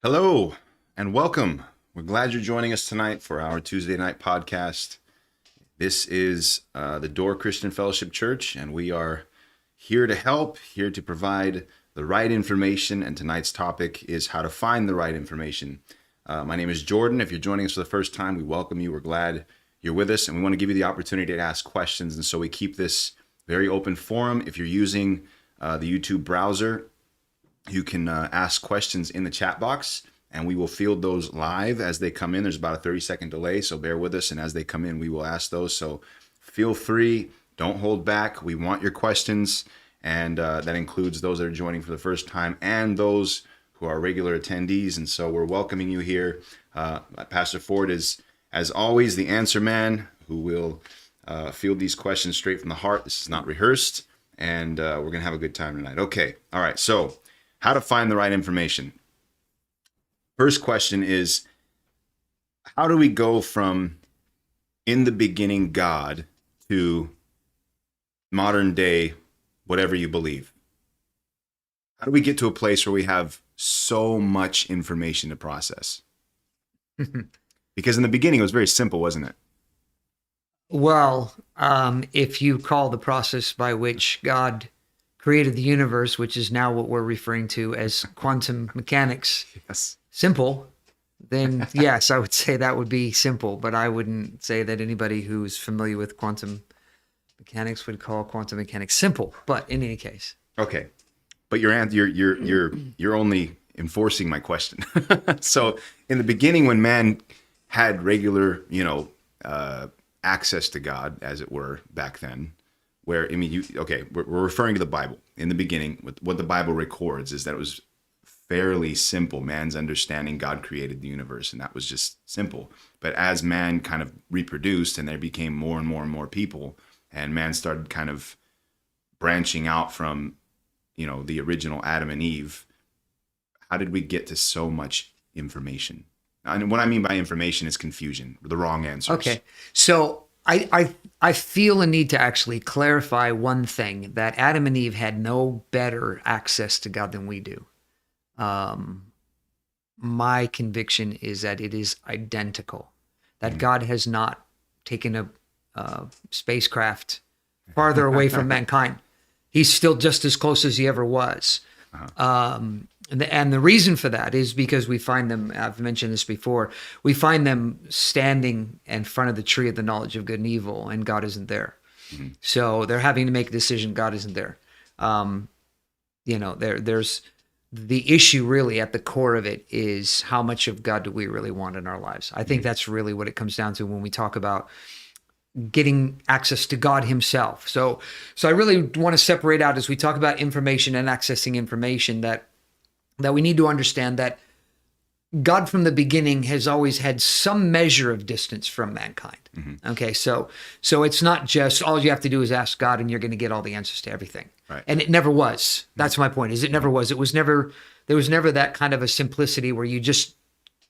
Hello and welcome. We're glad you're joining us tonight for our Tuesday night podcast. This is the Door Christian Fellowship Church, and we are here to help, here to provide the right information. And tonight's topic is how to find the right information. My name is Jordan. If you're joining us for the first time, we welcome you. We're glad you're with us, and we want to give you the opportunity to ask questions. And so we keep this very open forum. If you're using the YouTube browser, you can ask questions in the chat box, and we will field those live as they come in. There's about a 30-second delay, so bear with us. And as they come in, we will ask those. So feel free. Don't hold back. We want your questions, and that includes those that are joining for the first time and those who are regular attendees. And so we're welcoming you here. Pastor Ford is, as always, the answer man who will field these questions straight from the heart. This is not rehearsed, and we're going to have a good time tonight. Okay. All right. So how to find the right information. First question is, how do we go from in the beginning God to modern day, whatever you believe? How do we get to a place where we have so much information to process? Because in the beginning, it was very simple, wasn't it? Well, if you call the process by which God created the universe, which is now what we're referring to as quantum mechanics, Yes. simple, then yes, I would say that would be simple, but I wouldn't say that anybody who's familiar with quantum mechanics would call quantum mechanics simple. But in any case. Okay. But you're only enforcing my question. So in the beginning, when man had regular, access to God, as it were, back then, where, we're referring to the Bible. In the beginning, what the Bible records is that it was fairly simple. Man's understanding God created the universe, and that was just simple. But as man kind of reproduced and there became more and more and more people, and man started kind of branching out from, the original Adam and Eve, how did we get to so much information? And what I mean by information is confusion, the wrong answers. Okay. So I feel a need to actually clarify one thing, that Adam and Eve had no better access to God than we do. My conviction is that it is identical, that God has not taken a spacecraft farther away from mankind. He's still just as close as he ever was. And the reason for that is because we find them, I've mentioned this before, we find them standing in front of the tree of the knowledge of good and evil, and God isn't there. Mm-hmm. So they're having to make a decision. God isn't there. There's the issue really at the core of it is, how much of God do we really want in our lives? I think that's really what it comes down to when we talk about getting access to God himself. So I really want to separate out, as we talk about information and accessing information, that we need to understand that God from the beginning has always had some measure of distance from mankind. Mm-hmm. Okay, so it's not just all you have to do is ask God and you're going to get all the answers to everything. Right. And it never was. That's my point. Is it never was. There was never that kind of a simplicity where you just,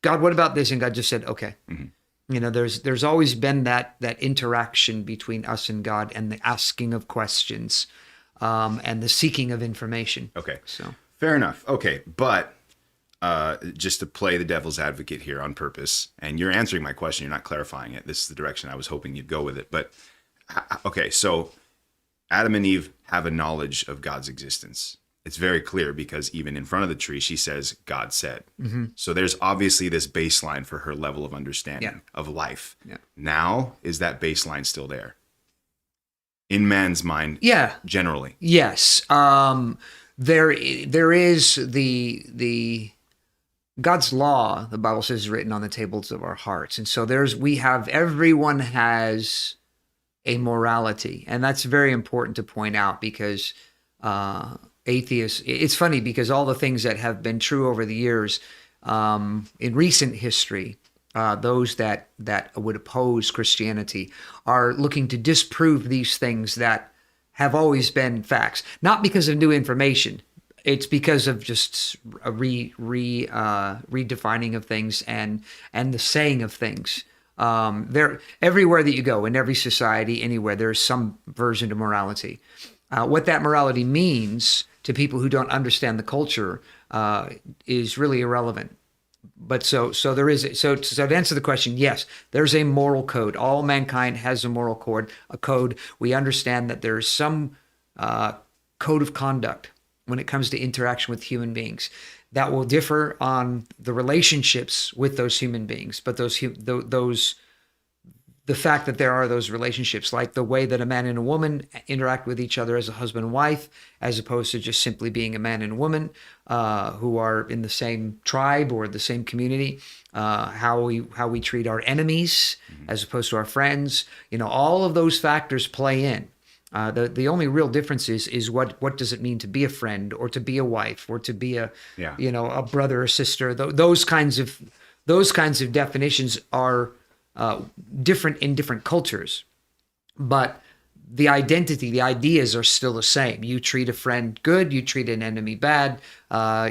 God, what about this? And God just said, okay. Mm-hmm. There's always been that interaction between us and God, and the asking of questions, and the seeking of information. Okay. So fair enough. Okay. But just to play the devil's advocate here on purpose, and you're answering my question, you're not clarifying it. This is the direction I was hoping you'd go with it. But okay, so Adam and Eve have a knowledge of God's existence. It's very clear, because even in front of the tree, she says, God said. Mm-hmm. So there's obviously this baseline for her level of understanding of life. Yeah. Now, is that baseline still there? In man's mind, generally. Yes. There is the God's law, the Bible says, is written on the tables of our hearts. And so everyone has a morality. And that's very important to point out, because atheists, it's funny, because all the things that have been true over the years, in recent history, those that would oppose Christianity are looking to disprove these things that have always been facts, not because of new information. It's because of just a redefining of things and the saying of things. Everywhere that you go, in every society, anywhere, there's some version of morality. What that morality means to people who don't understand the culture is really irrelevant. but so there is so to answer the question, yes, there's a moral code. All mankind has a moral code. A code. We understand that there's some code of conduct when it comes to interaction with human beings that will differ on the relationships with those human beings, but those the fact that there are those relationships, like the way that a man and a woman interact with each other as a husband and wife, as opposed to just simply being a man and a woman who are in the same tribe or the same community, how we treat our enemies as opposed to our friends. All of those factors play in. The only real difference is what does it mean to be a friend or to be a wife or to be a a brother or sister. Those kinds of definitions are different in different cultures, but the identity, the ideas are still the same. You treat a friend good, you treat an enemy bad,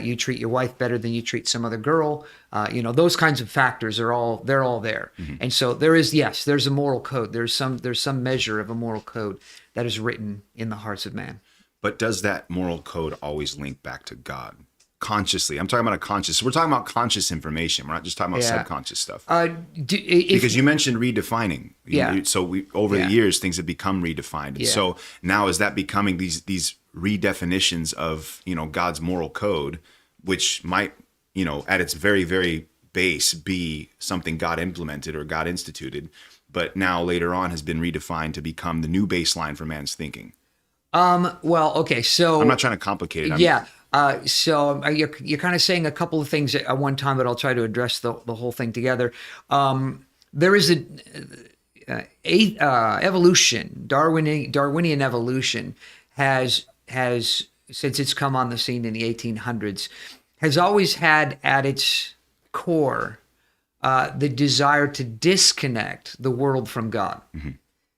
you treat your wife better than you treat some other girl. Those kinds of factors they're all there. Mm-hmm. And so there's a moral code. There's some measure of a moral code that is written in the hearts of man. But does that moral code always link back to God? Consciously, I'm talking about we're talking about conscious information. We're not just talking about subconscious stuff. Because you mentioned redefining. So over the years, things have become redefined. And so now is that becoming these redefinitions of, God's moral code, which might, at its very, very base be something God implemented or God instituted, but now later on has been redefined to become the new baseline for man's thinking. Well, okay. So I'm not trying to complicate it. So you're kind of saying a couple of things at one time, but I'll try to address the whole thing together. There is evolution, Darwinian evolution has since it's come on the scene in the 1800s, has always had at its core the desire to disconnect the world from God,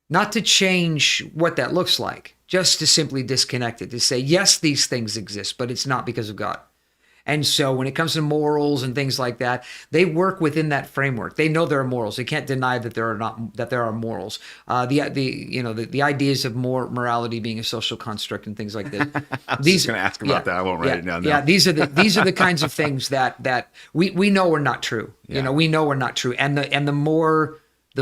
not to change what that looks like. Just to simply disconnect it, to say, yes, these things exist, but it's not because of God. And so when it comes to morals and things like that, they work within that framework. They know there are morals. They can't deny that there are morals. The ideas of morality being a social construct and things like this. I was just going to ask about that. I won't write it down now. Yeah, these are the kinds of things that we know are not true. Yeah. We know are not true. And the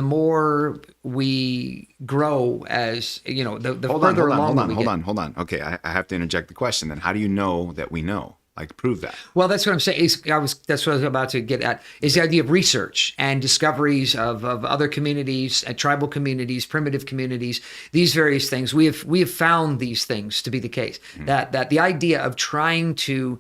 more we grow as, the further along we get. Hold on. Okay, I have to interject the question then. How do you know that we know? Like, prove that. Well, that's what I'm saying. That's what I was about to get at, is the idea of research and discoveries of other communities, tribal communities, primitive communities, these various things. We have found these things to be the case. That the idea of trying to,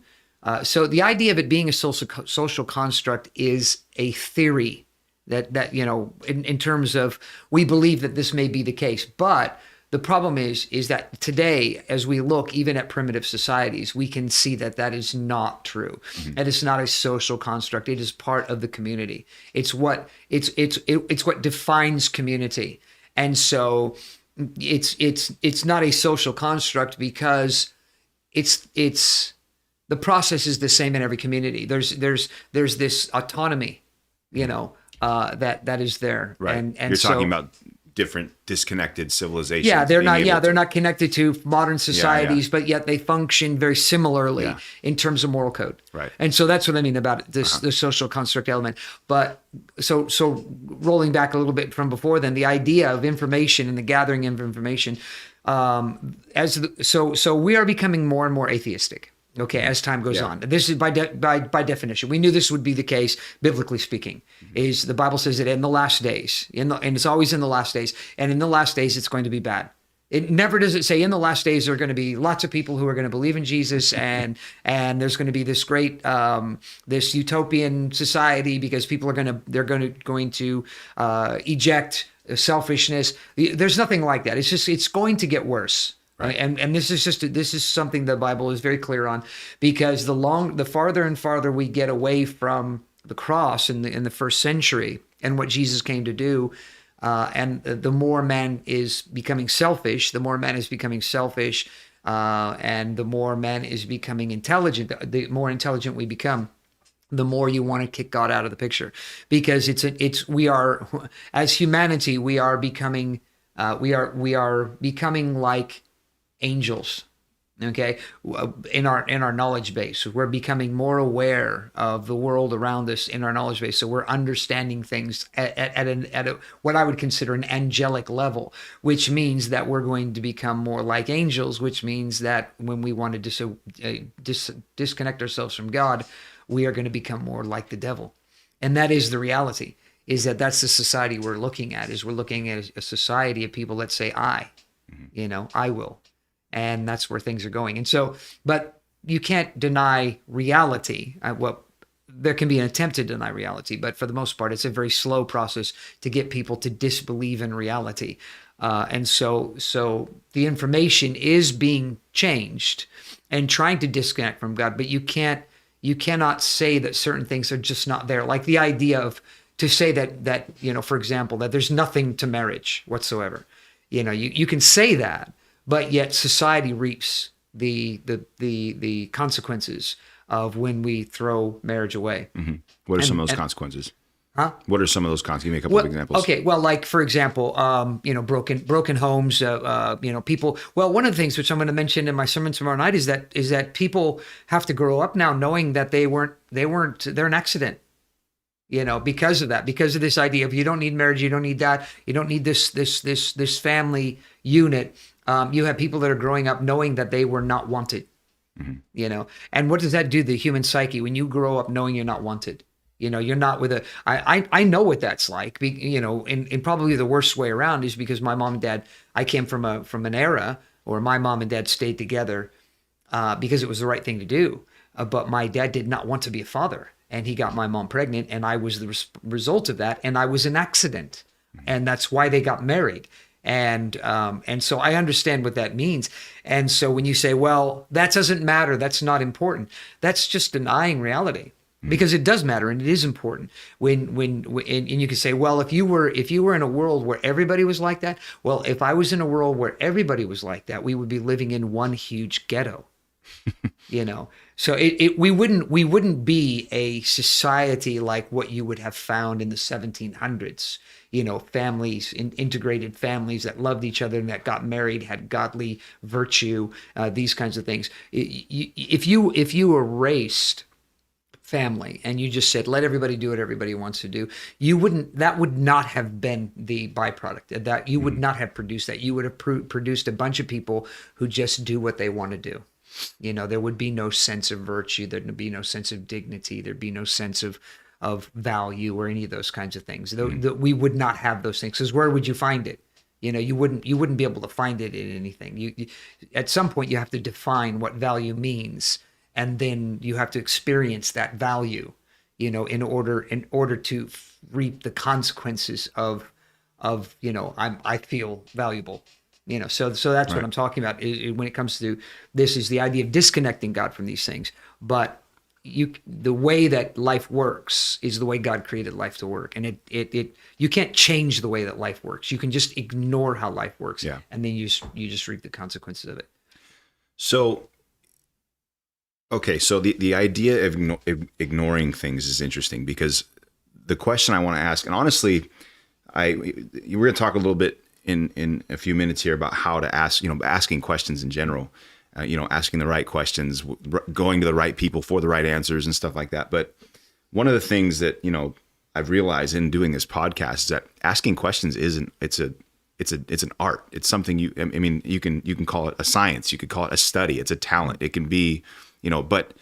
so the idea of it being a social construct is a theory. That in terms of, we believe that this may be the case, but the problem is that today, as we look even at primitive societies, we can see that is not true. And it's not a social construct. It is part of the community. It's what defines community. And so it's not a social construct because it's the process is the same in every community. There's this autonomy, that is there. Right. And you're talking about different disconnected civilizations. Yeah, they're not connected to modern societies, but yet they function very similarly in terms of moral code. Right. And so that's what I mean about this, the social construct element. But so rolling back a little bit from before then, the idea of information and the gathering of information, so we are becoming more and more atheistic. Okay, as time goes on. This is by definition. We knew this would be the case, biblically speaking. Is the Bible says that in the last days, and it's always in the last days, and in the last days it's going to be bad. It never does it say in the last days there are going to be lots of people who are going to believe in Jesus, and there's going to be this great this utopian society because people are going to eject selfishness. There's nothing like that. It's going to get worse. Right. And this is something the Bible is very clear on, because the farther and farther we get away from the cross in the first century and what Jesus came to do, and the more man is becoming selfish, and the more man is becoming intelligent. The more intelligent we become, the more you want to kick God out of the picture, because we are as humanity we are becoming like angels. Okay, in our knowledge base, we're becoming more aware of the world around us in our knowledge base. So we're understanding things at what I would consider an angelic level, which means that we're going to become more like angels. Which means that when we want to disconnect ourselves from God, we are going to become more like the devil, and that is the reality. Is that that's the society we're looking at? Is we're looking at a society of people that say, I will. And that's where things are going. And so, but you can't deny reality. There can be an attempt to deny reality, but for the most part, it's a very slow process to get people to disbelieve in reality. And so the information is being changed and trying to disconnect from God, but you cannot say that certain things are just not there. Like the idea of to say that for example, that there's nothing to marriage whatsoever. You can say that, but yet society reaps the consequences of when we throw marriage away. Mm-hmm. What are some of those consequences? Huh? What are some of those consequences? Give me a couple of examples. Okay, well, like for example, broken homes, people. Well, one of the things which I'm going to mention in my sermon tomorrow night is that people have to grow up now knowing that they're an accident. Because of that, because of this idea of you don't need marriage, you don't need that, you don't need this family unit. You have people that are growing up knowing that they were not wanted, and what does that do to the human psyche when you grow up knowing you're not wanted? You're not with I know what that's like, in probably the worst way around is because my mom and dad, I came from an era where my mom and dad stayed together because it was the right thing to do. But my dad did not want to be a father, and he got my mom pregnant, and I was the result of that, and I was an accident, and that's why they got married. And so I understand what that means. And so when you say, well, that doesn't matter, that's not important, that's just denying reality, because it does matter and it is important. And you can say, well, if you were in a world where everybody was like that, well, if I was in a world where everybody was like that, we would be living in one huge ghetto. So we wouldn't be a society like what you would have found in the 1700s. Families, integrated families that loved each other and that got married, had godly virtue, these kinds of things. If you erased family and you just said, let everybody do what everybody wants to do, that would not have been the byproduct. That you would not have produced that. You would have produced a bunch of people who just do what they want to do. There would be no sense of virtue. There'd be no sense of dignity. There'd be no sense of value or any of those kinds of things. We would not have those things, because where would you find it? You wouldn't be able to find it in anything. You at some point you have to define what value means, and then you have to experience that value, in order to reap the consequences of I feel valuable. So that's right. What I'm talking about when it comes to this, is the idea of disconnecting God from these things. But the way that life works is the way God created life to work, and you can't change the way that life works. You can just ignore how life works, and then you just reap the consequences of it. So, okay, so the idea of ignoring things is interesting, because the question I want to ask, and honestly, we're going to talk a little bit in a few minutes here about how to ask, asking questions in general, asking the right questions, going to the right people for the right answers and stuff like that. But one of the things that, I've realized in doing this podcast is that asking questions it's an art. It's something you can call it a science. You could call it a study. It's a talent. It can be, but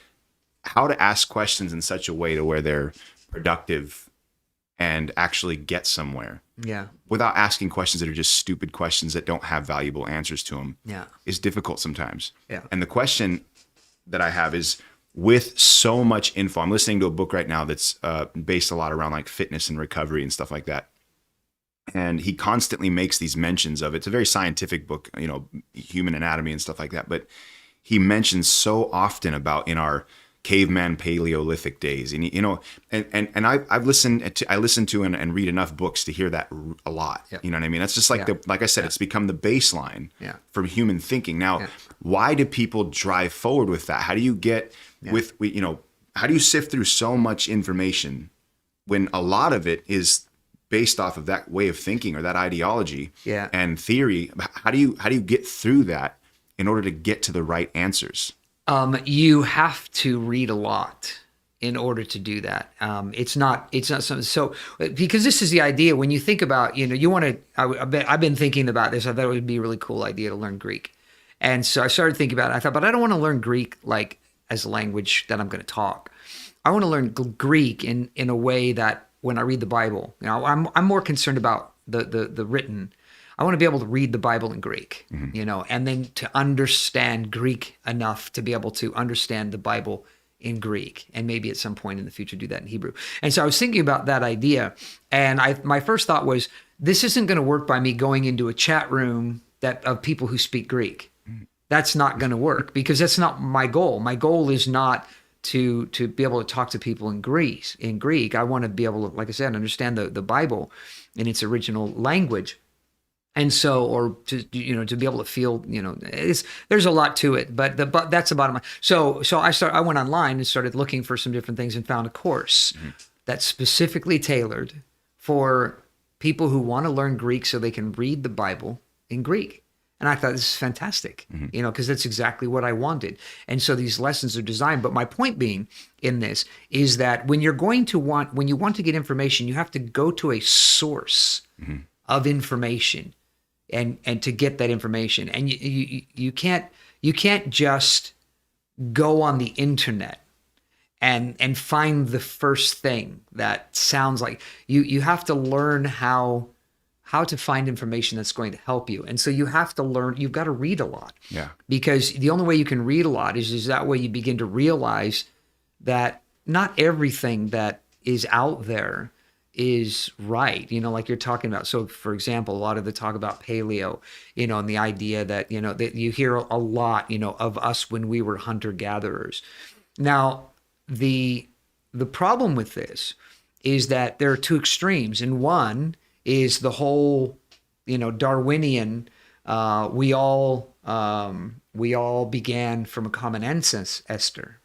how to ask questions in such a way to where they're productive and actually get somewhere. Yeah. Without asking questions that are just stupid questions that don't have valuable answers to them. Yeah. Is difficult sometimes. Yeah. And the question that I have is, with so much info, I'm listening to a book right now that's based a lot around like fitness and recovery and stuff like that. And he constantly makes these mentions of, it's a very scientific book, human anatomy and stuff like that. But he mentions so often about in our caveman Paleolithic days, and and I listen to and read enough books to hear that a lot. Yeah. You know what I mean? That's just like like I said, it's become the baseline for human thinking. Now, why do people drive forward with that? How do you get how do you sift through so much information when a lot of it is based off of that way of thinking or that ideology and theory? How do you get through that in order to get to the right answers? You have to read a lot in order to do that. It's not something. So, because this is the idea when you think about, you want to, I've been thinking about this. I thought it would be a really cool idea to learn Greek. And so I started thinking about it. I thought, but I don't want to learn Greek like as a language that I'm going to talk. I want to learn Greek in a way that when I read the Bible, I'm more concerned about the written. I want to be able to read the Bible in Greek, and then to understand Greek enough to be able to understand the Bible in Greek, and maybe at some point in the future do that in Hebrew. And so I was thinking about that idea, and my first thought was, this isn't going to work by me going into a chat room of people who speak Greek. That's not going to work because that's not my goal. My goal is not to be able to talk to people in Greek. I want to be able to, like I said, understand the Bible in its original language. And so, or to be able to feel, there's a lot to it, but that's the bottom line. So I went online and started looking for some different things and found a course that's specifically tailored for people who want to learn Greek so they can read the Bible in Greek. And I thought, this is fantastic, because that's exactly what I wanted. And so these lessons are designed. But my point being in this is that when you want to get information, you have to go to a source of information and to get that information. And you can't just go on the internet and find the first thing that sounds like you have to learn how to find information that's going to help you. And so you've got to read a lot. Yeah. Because the only way you can read a lot is that way you begin to realize that not everything that is out there is right, like you're talking about. So for example, a lot of the talk about paleo, and the idea that, that you hear a lot, of us when we were hunter-gatherers. Now, the problem with this is that there are two extremes. And one is the whole, Darwinian, we all began from a common ancestor,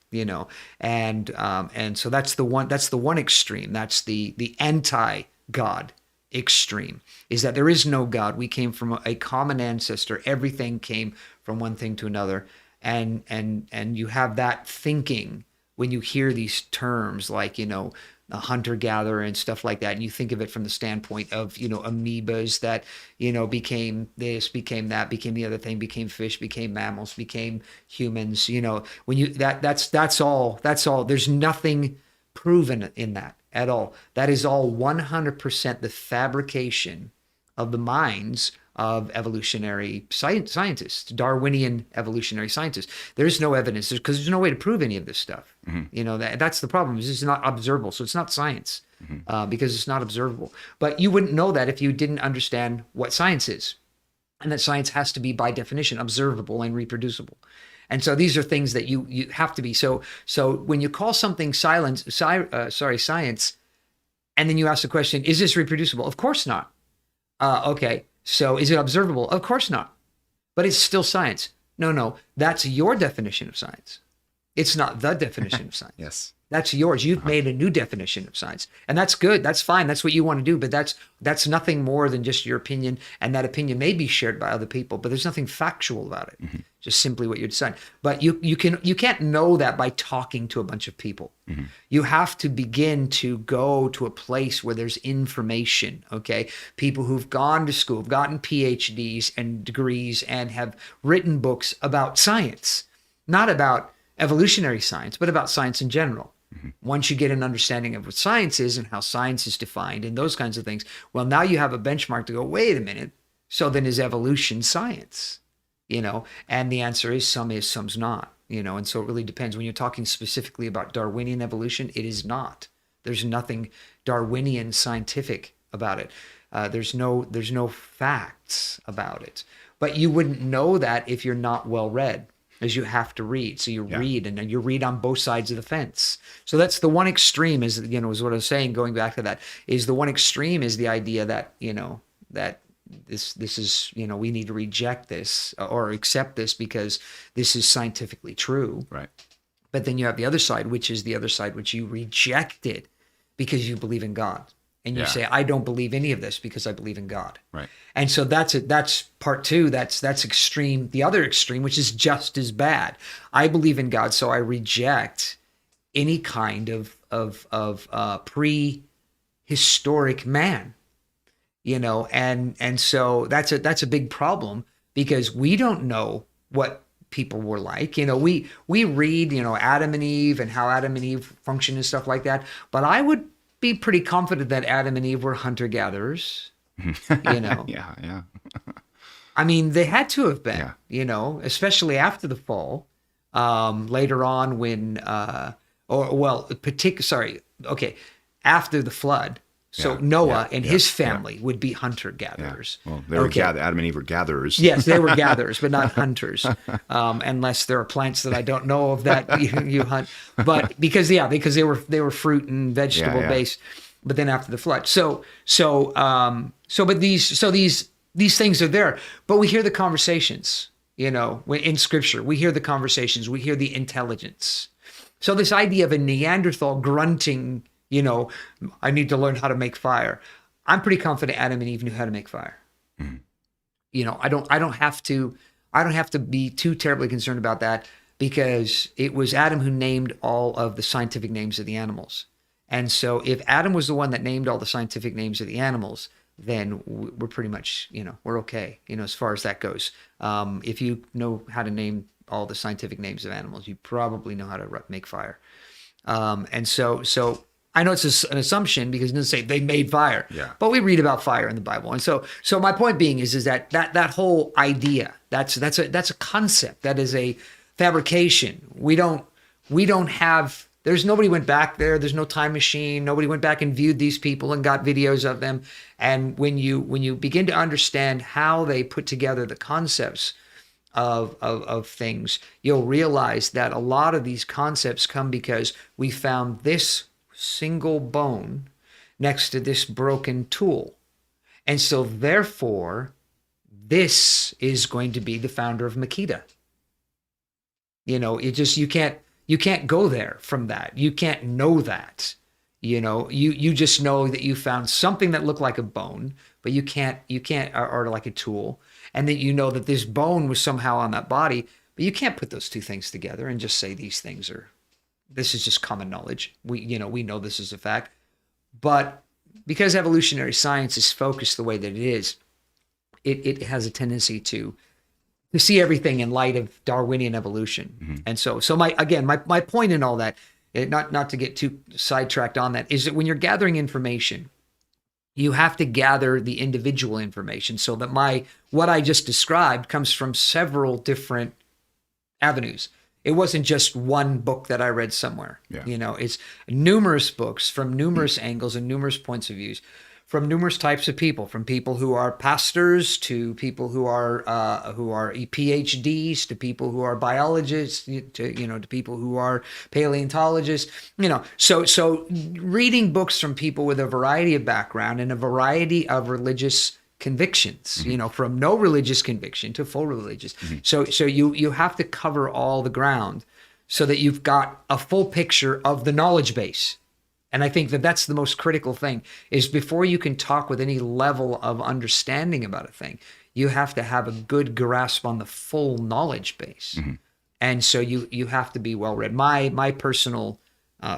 and so that's the one extreme. That's the anti-God extreme, is that there is no God. We came from a common ancestor. Everything came from one thing to another. And you have that thinking when you hear these terms like, a hunter-gatherer and stuff like that, and you think of it from the standpoint of, amoebas that, became this, became that, became the other thing, became fish, became mammals, became humans, when you, that's all, there's nothing proven in that at all. That is all 100% the fabrication of the minds of evolutionary scientists, Darwinian evolutionary scientists. There's no evidence because there's no way to prove any of this stuff. That's the problem. It's not observable. So it's not science because it's not observable. But you wouldn't know that if you didn't understand what science is. And that science has to be, by definition, observable and reproducible. And so these are things that you have to be. So when you call something science, and then you ask the question, is this reproducible? Of course not. Okay. So is it observable? Of course not. But it's still science. No, that's your definition of science. It's not the definition of science. Yes. That's yours. You've made a new definition of science. And that's good. That's fine. That's what you want to do. But that's nothing more than just your opinion. And that opinion may be shared by other people, but there's nothing factual about it. Just simply what you decide. But you can't know that by talking to a bunch of people. You have to begin to go to a place where there's information, okay? People who've gone to school, have gotten PhDs and degrees and have written books about science, not about evolutionary science, but about science in general. Once you get an understanding of what science is and how science is defined and those kinds of things, well, now you have a benchmark to go, wait a minute, so then is evolution science? And the answer is some's not, and so it really depends. When you're talking specifically about Darwinian evolution, it is not. There's nothing Darwinian scientific about it. There's no facts about it. But you wouldn't know that if you're not well read, as you have to read. So you read, and then you read on both sides of the fence. So that's the one extreme is what I was saying, going back to that, is the one extreme is the idea that, that this is, we need to reject this or accept this because this is scientifically true. Right. But then you have the other side, which is the other side, which you reject it because you believe in God. and you Yeah. say, I don't believe any of this because I believe in God. Right. And so that's part two. That's extreme. The other extreme, which is just as bad. I believe in God, so I reject any kind of prehistoric man. And so that's a big problem because we don't know what people were like. We read, Adam and Eve and how Adam and Eve function and stuff like that. But I would be pretty confident that Adam and Eve were hunter-gatherers. Yeah. I mean, they had to have been, Yeah. Especially after the fall. Later on when, after the flood. So Yeah, Noah yeah, and yeah, his yeah. family would be hunter-gatherers. Well, they were Okay. Adam and Eve were gatherers. Yes, they were gatherers, but not hunters, unless there are plants that I don't know of that you hunt. But because they were fruit and vegetable Yeah. based. But then after the flood, but these things are there. But we hear the conversations, in Scripture. We hear the conversations. We hear the intelligence. So this idea of a Neanderthal grunting, I need to learn how to make fire. I'm pretty confident Adam and Eve knew how to make fire. I don't have to be too terribly concerned about that because it was Adam who named all of the scientific names of the animals. And so if Adam was the one that named all the scientific names of the animals, then we're pretty much, we're okay, as far as that goes. If you know how to name all the scientific names of animals, you probably know how to make fire. And so I know it's an assumption because it doesn't say they made fire, but we read about fire in the Bible. And so my point being is that whole idea, that's a concept. That is a fabrication. We don't have, there's nobody went back there. There's no time machine. Nobody went back and viewed these people and got videos of them. And when you begin to understand how they put together the concepts of things, you'll realize that a lot of these concepts come because we found this single bone next to this broken tool. And so therefore, this is going to be the founder of Makita. You can't go there from that. You can't know that. You just know that you found something that looked like a bone, but you can't or like a tool. And that you know that this bone was somehow on that body, but you can't put those two things together and just say this is just common knowledge. We know this is a fact. But because evolutionary science is focused the way that it is, it has a tendency to see everything in light of Darwinian evolution. Mm-hmm. And so my point in all that, not to get too sidetracked on that, is that when you're gathering information, you have to gather the individual information so that what I just described comes from several different avenues. It wasn't just one book that I read somewhere. Yeah. It's numerous books from numerous angles and numerous points of views, from numerous types of people, from people who are pastors to people who are PhDs to people who are biologists to people who are paleontologists. So reading books from people with a variety of background and a variety of religious convictions, mm-hmm. From no religious conviction to full religious. Mm-hmm. So you have to cover all the ground so that you've got a full picture of the knowledge base. And I think that that's the most critical thing, is before you can talk with any level of understanding about a thing, you have to have a good grasp on the full knowledge base. Mm-hmm. And so you have to be well read. My personal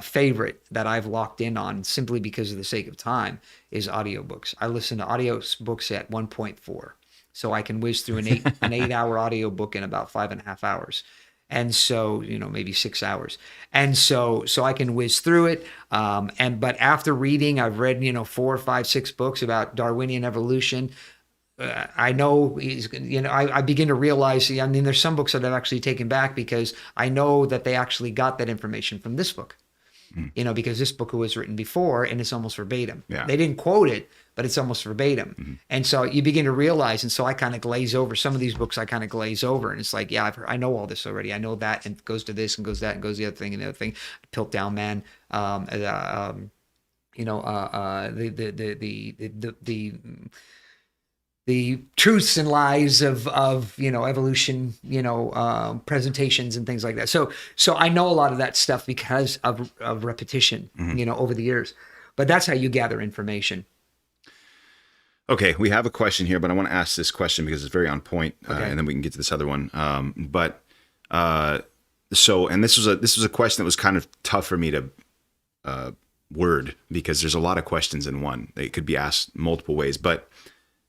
favorite that I've locked in on, simply because of the sake of time, is audiobooks. I listen to audiobooks at 1.4. So I can whiz through an 8-hour audiobook in about 5.5 hours. And so, maybe 6 hours. And so I can whiz through it. But after reading, I've read, 4, 5, 6 books about Darwinian evolution. I know, I begin to realize, there's some books that I've actually taken back because I know that they actually got that information from this book. Because this book was written before and it's almost verbatim. Yeah. They didn't quote it, but it's almost verbatim. Mm-hmm. And so you begin to realize, and so I kind of glaze over some of these books. I kind of glaze over, and it's like, I know all this already. I know that, and it goes to this and goes that and goes the other thing and the other thing. Piltdown Man, the truths and lies of evolution, presentations and things like that. So I know a lot of that stuff because of repetition, mm-hmm. Over the years. But that's how you gather information. Okay, we have a question here, but I want to ask this question because it's very on point, Okay. and then we can get to this other one. And this was a question that was kind of tough for me to word because there's a lot of questions in one. They could be asked multiple ways. But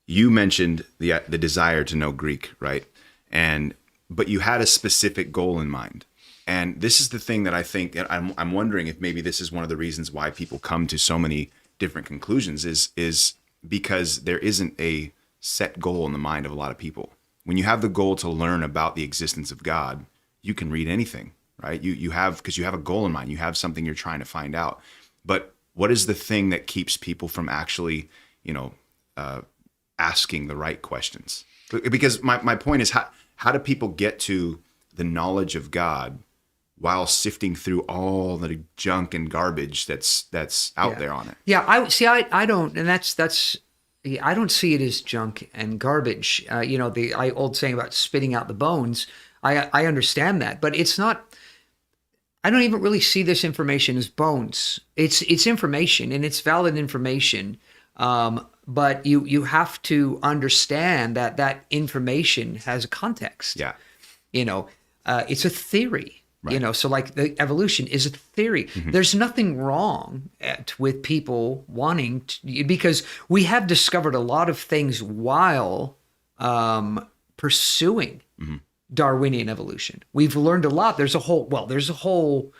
you mentioned the desire to know Greek, right? But you had a specific goal in mind. And this is the thing that I think, I'm wondering if maybe this is one of the reasons why people come to so many different conclusions is because there isn't a set goal in the mind of a lot of people. When you have the goal to learn about the existence of God, you can read anything, right? Because you have a goal in mind, you have something you're trying to find out. But what is the thing that keeps people from actually, asking the right questions? Because my point is, how do people get to the knowledge of God while sifting through all the junk and garbage that's out there on it? Yeah, I don't, and that's I don't see it as junk and garbage. The old saying about spitting out the bones. I understand that, but it's not. I don't even really see this information as bones. It's information, and it's valid information. But you have to understand that information has a context. Yeah. It's a theory. Right. So like the evolution is a theory. Mm-hmm. There's nothing wrong with people wanting to, because we have discovered a lot of things while pursuing Mm-hmm. Darwinian evolution. We've learned a lot. There's a whole,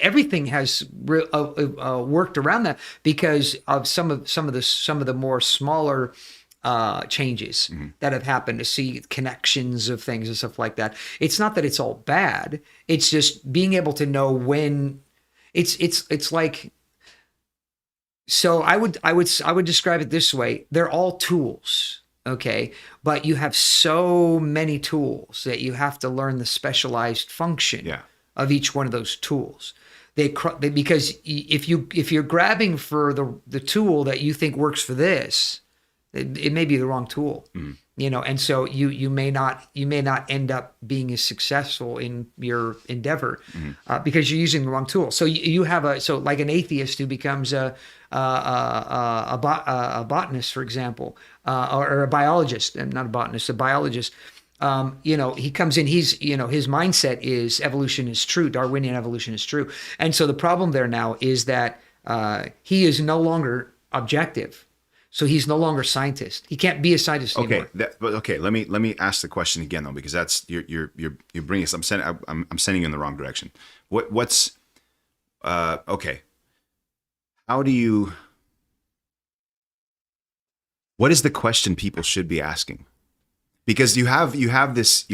everything has worked around that because of some of the more smaller changes that have happened, to see connections of things and stuff like that. It's not that it's all bad. It's just being able to know when it's like, so I would describe it this way. They're all tools. Okay. But you have so many tools that you have to learn the specialized function of each one of those tools. Because if you're grabbing for the tool that you think works for this, it may be the wrong tool, and so you may not end up being as successful in your endeavor because you're using the wrong tool. So you have like an atheist who becomes a botanist, for example, or a biologist, and not a botanist, a biologist. He comes in, his mindset is evolution is true, Darwinian evolution is true. And so the problem there now is that he is no longer objective. So he's no longer a scientist. He can't be a scientist anymore. Okay. Let me ask the question again though, because that's you're bringing us. I'm sending you in the wrong direction. What's okay? What is the question people should be asking? Because you have this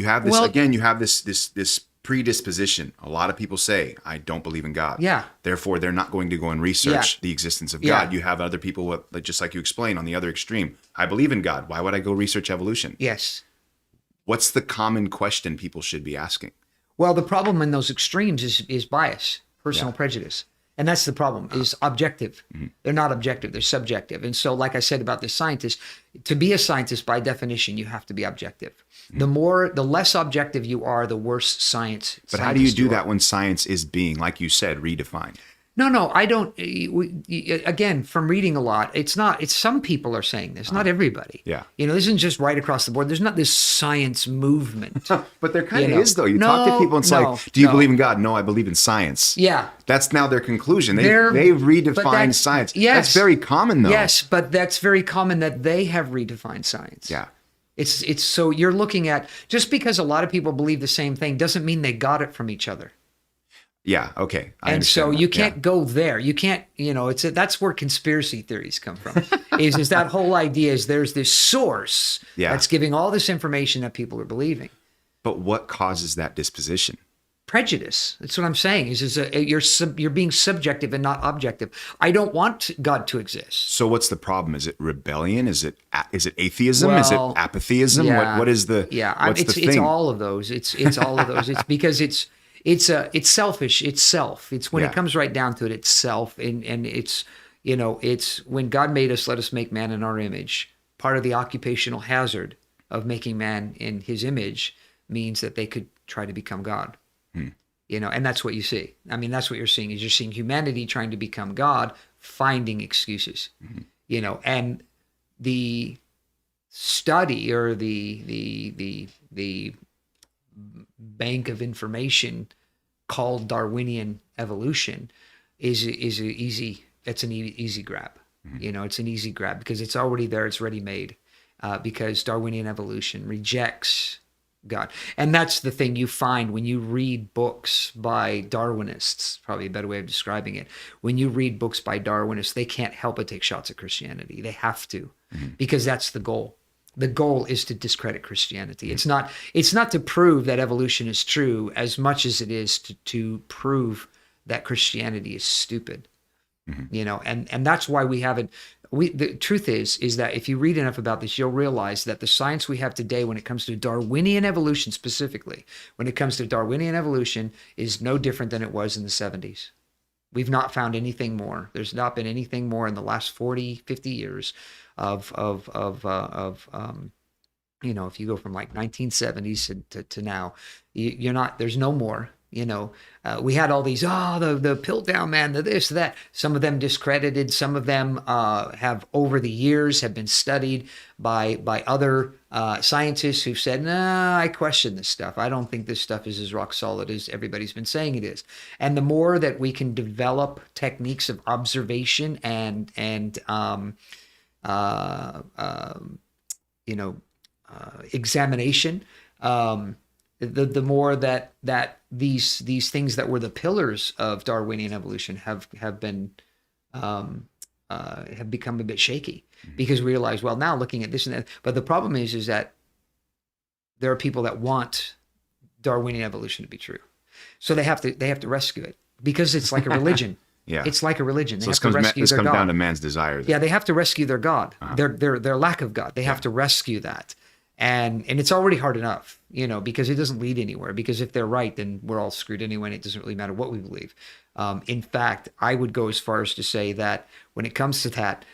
predisposition. A lot of people say, I don't believe in God. Yeah. Therefore, they're not going to go and research the existence of God. You have other people, just like you explained, on the other extreme. I believe in God. Why would I go research evolution? Yes. What's the common question people should be asking? Well, the problem in those extremes is bias, personal prejudice. And that's the problem, is objective. They're not objective, they're subjective. And so, like I said about the scientist, to be a scientist, by definition, you have to be objective. The less objective you are, the worse science. But how do you do that when science is being, like you said, redefined? No, I don't. Again, from reading a lot, it's some people are saying this, not everybody. Yeah. This isn't just right across the board. There's not this science movement. But there kind of is, though. You talk to people and it's like, do you believe in God? No, I believe in science. Yeah. That's now their conclusion. They've redefined science. Yes. That's very common, though. Yes, but that's very common that they have redefined science. Yeah. It's so you're looking at, just because a lot of people believe the same thing doesn't mean they got it from each other. Yeah. Okay. And so you can't go there. You can't, that's where conspiracy theories come from. is that whole idea is there's this source that's giving all this information that people are believing. But what causes that disposition? Prejudice. That's what I'm saying. You're being subjective and not objective. I don't want God to exist. So what's the problem? Is it rebellion? Is it atheism? Is it apatheism? Yeah, what is the it's all of those. It's all of those. It's because it's selfish. It's self. It's when it comes right down to it, it's self. And it's, it's when God made us, let us make man in our image. Part of the occupational hazard of making man in his image means that they could try to become God. And that's what you see. I mean, that's what you're seeing is you're seeing humanity trying to become God, finding excuses, and the study or the bank of information called Darwinian evolution is it's an easy grab. It's an easy grab because it's already there. It's ready made because Darwinian evolution rejects God. And that's the thing you find when you read books by Darwinists, probably a better way of describing it. When you read books by Darwinists, they can't help but take shots at Christianity. They have to, because that's the goal. The goal is to discredit Christianity. It's not to prove that evolution is true as much as it is to prove that Christianity is stupid. And that's why we haven't. The truth is that if you read enough about this, you'll realize that the science we have today, when it comes to Darwinian evolution specifically, when it comes to Darwinian evolution, is no different than it was in the 70s. We've not found anything more. There's not been anything more in the last 40, 50 years of if you go from like 1970s to now, there's no more. We had all these, the Piltdown man, the this, that. Some of them discredited. Some of them have over the years have been studied by other scientists who've said, nah, I question this stuff. I don't think this stuff is as rock solid as everybody's been saying it is. And the more that we can develop techniques of observation and examination, the more that these things that were the pillars of Darwinian evolution have become a bit shaky, because we realize, well, now looking at this and that, but the problem is that there are people that want Darwinian evolution to be true, so they have to rescue it, because it's like a religion. Yeah, it's like a religion. They so have to rescue their God. This comes down to man's desire. Yeah, they have to rescue their God, their lack of God. They have to rescue that. And it's already hard enough, because it doesn't lead anywhere. Because if they're right, then we're all screwed anyway, and it doesn't really matter what we believe. In fact, I would go as far as to say that when it comes to that,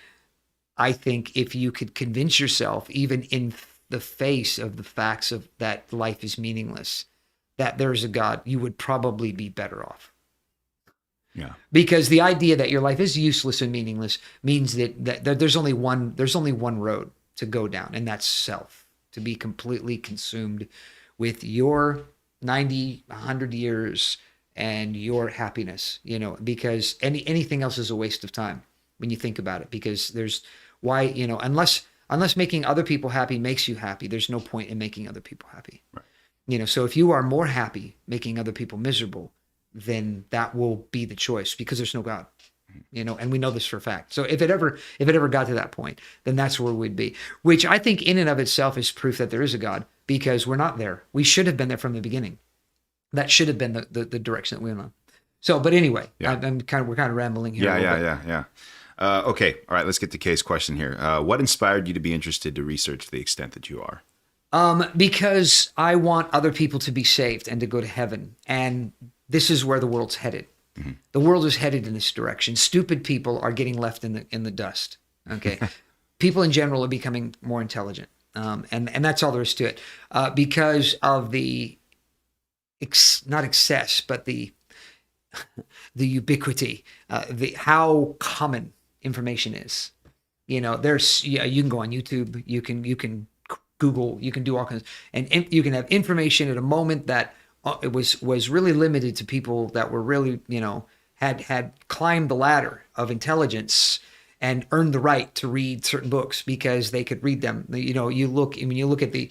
I think if you could convince yourself, even in the face of the facts of that life is meaningless, that there's a God, you would probably be better off. Yeah. Because the idea that your life is useless and meaningless means that there's only one road to go down, and that's self. To be completely consumed with your 90, 100 years and your happiness, because anything else is a waste of time when you think about it, because unless making other people happy makes you happy, there's no point in making other people happy. Right. So if you are more happy making other people miserable, then that will be the choice, because there's no God. And we know this for a fact. So if it ever got to that point, then that's where we'd be, which I think in and of itself is proof that there is a God, because we're not there. We should have been there from the beginning. That should have been the direction that we went on. So, but anyway, we're kind of rambling here. Yeah. Okay. All right. Let's get to Kay's question here. What inspired you to be interested to research to the extent that you are? Because I want other people to be saved and to go to heaven. And this is where the world's headed. Mm-hmm. The world is headed in this direction. Stupid people are getting left in the dust. Okay, people in general are becoming more intelligent, and that's all there is to it. Because of the not excess, but the ubiquity, how common information is. You can go on YouTube, you can Google, you can do all kinds, and you can have information at a moment that. It was really limited to people that were really, had climbed the ladder of intelligence and earned the right to read certain books because they could read them. When you look at the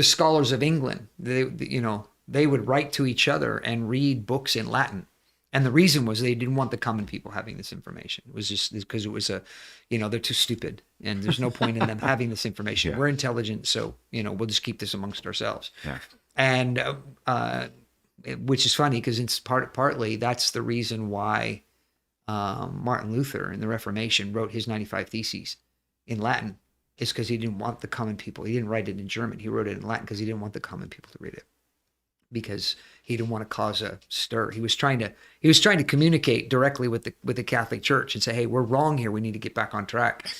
scholars of England, they would write to each other and read books in Latin. And the reason was they didn't want the common people having this information. It was just because it was they're too stupid and there's no point in them having this information. Yeah. We're intelligent, so, we'll just keep this amongst ourselves. Yeah. And which is funny, because it's partly that's the reason why Martin Luther in the Reformation wrote his 95 Theses in Latin, is because he didn't want the common people. He didn't write it in German. He wrote it in Latin because he didn't want the common people to read it, because he didn't want to cause a stir. He was trying to communicate directly with the Catholic Church and say, hey, we're wrong here. We need to get back on track.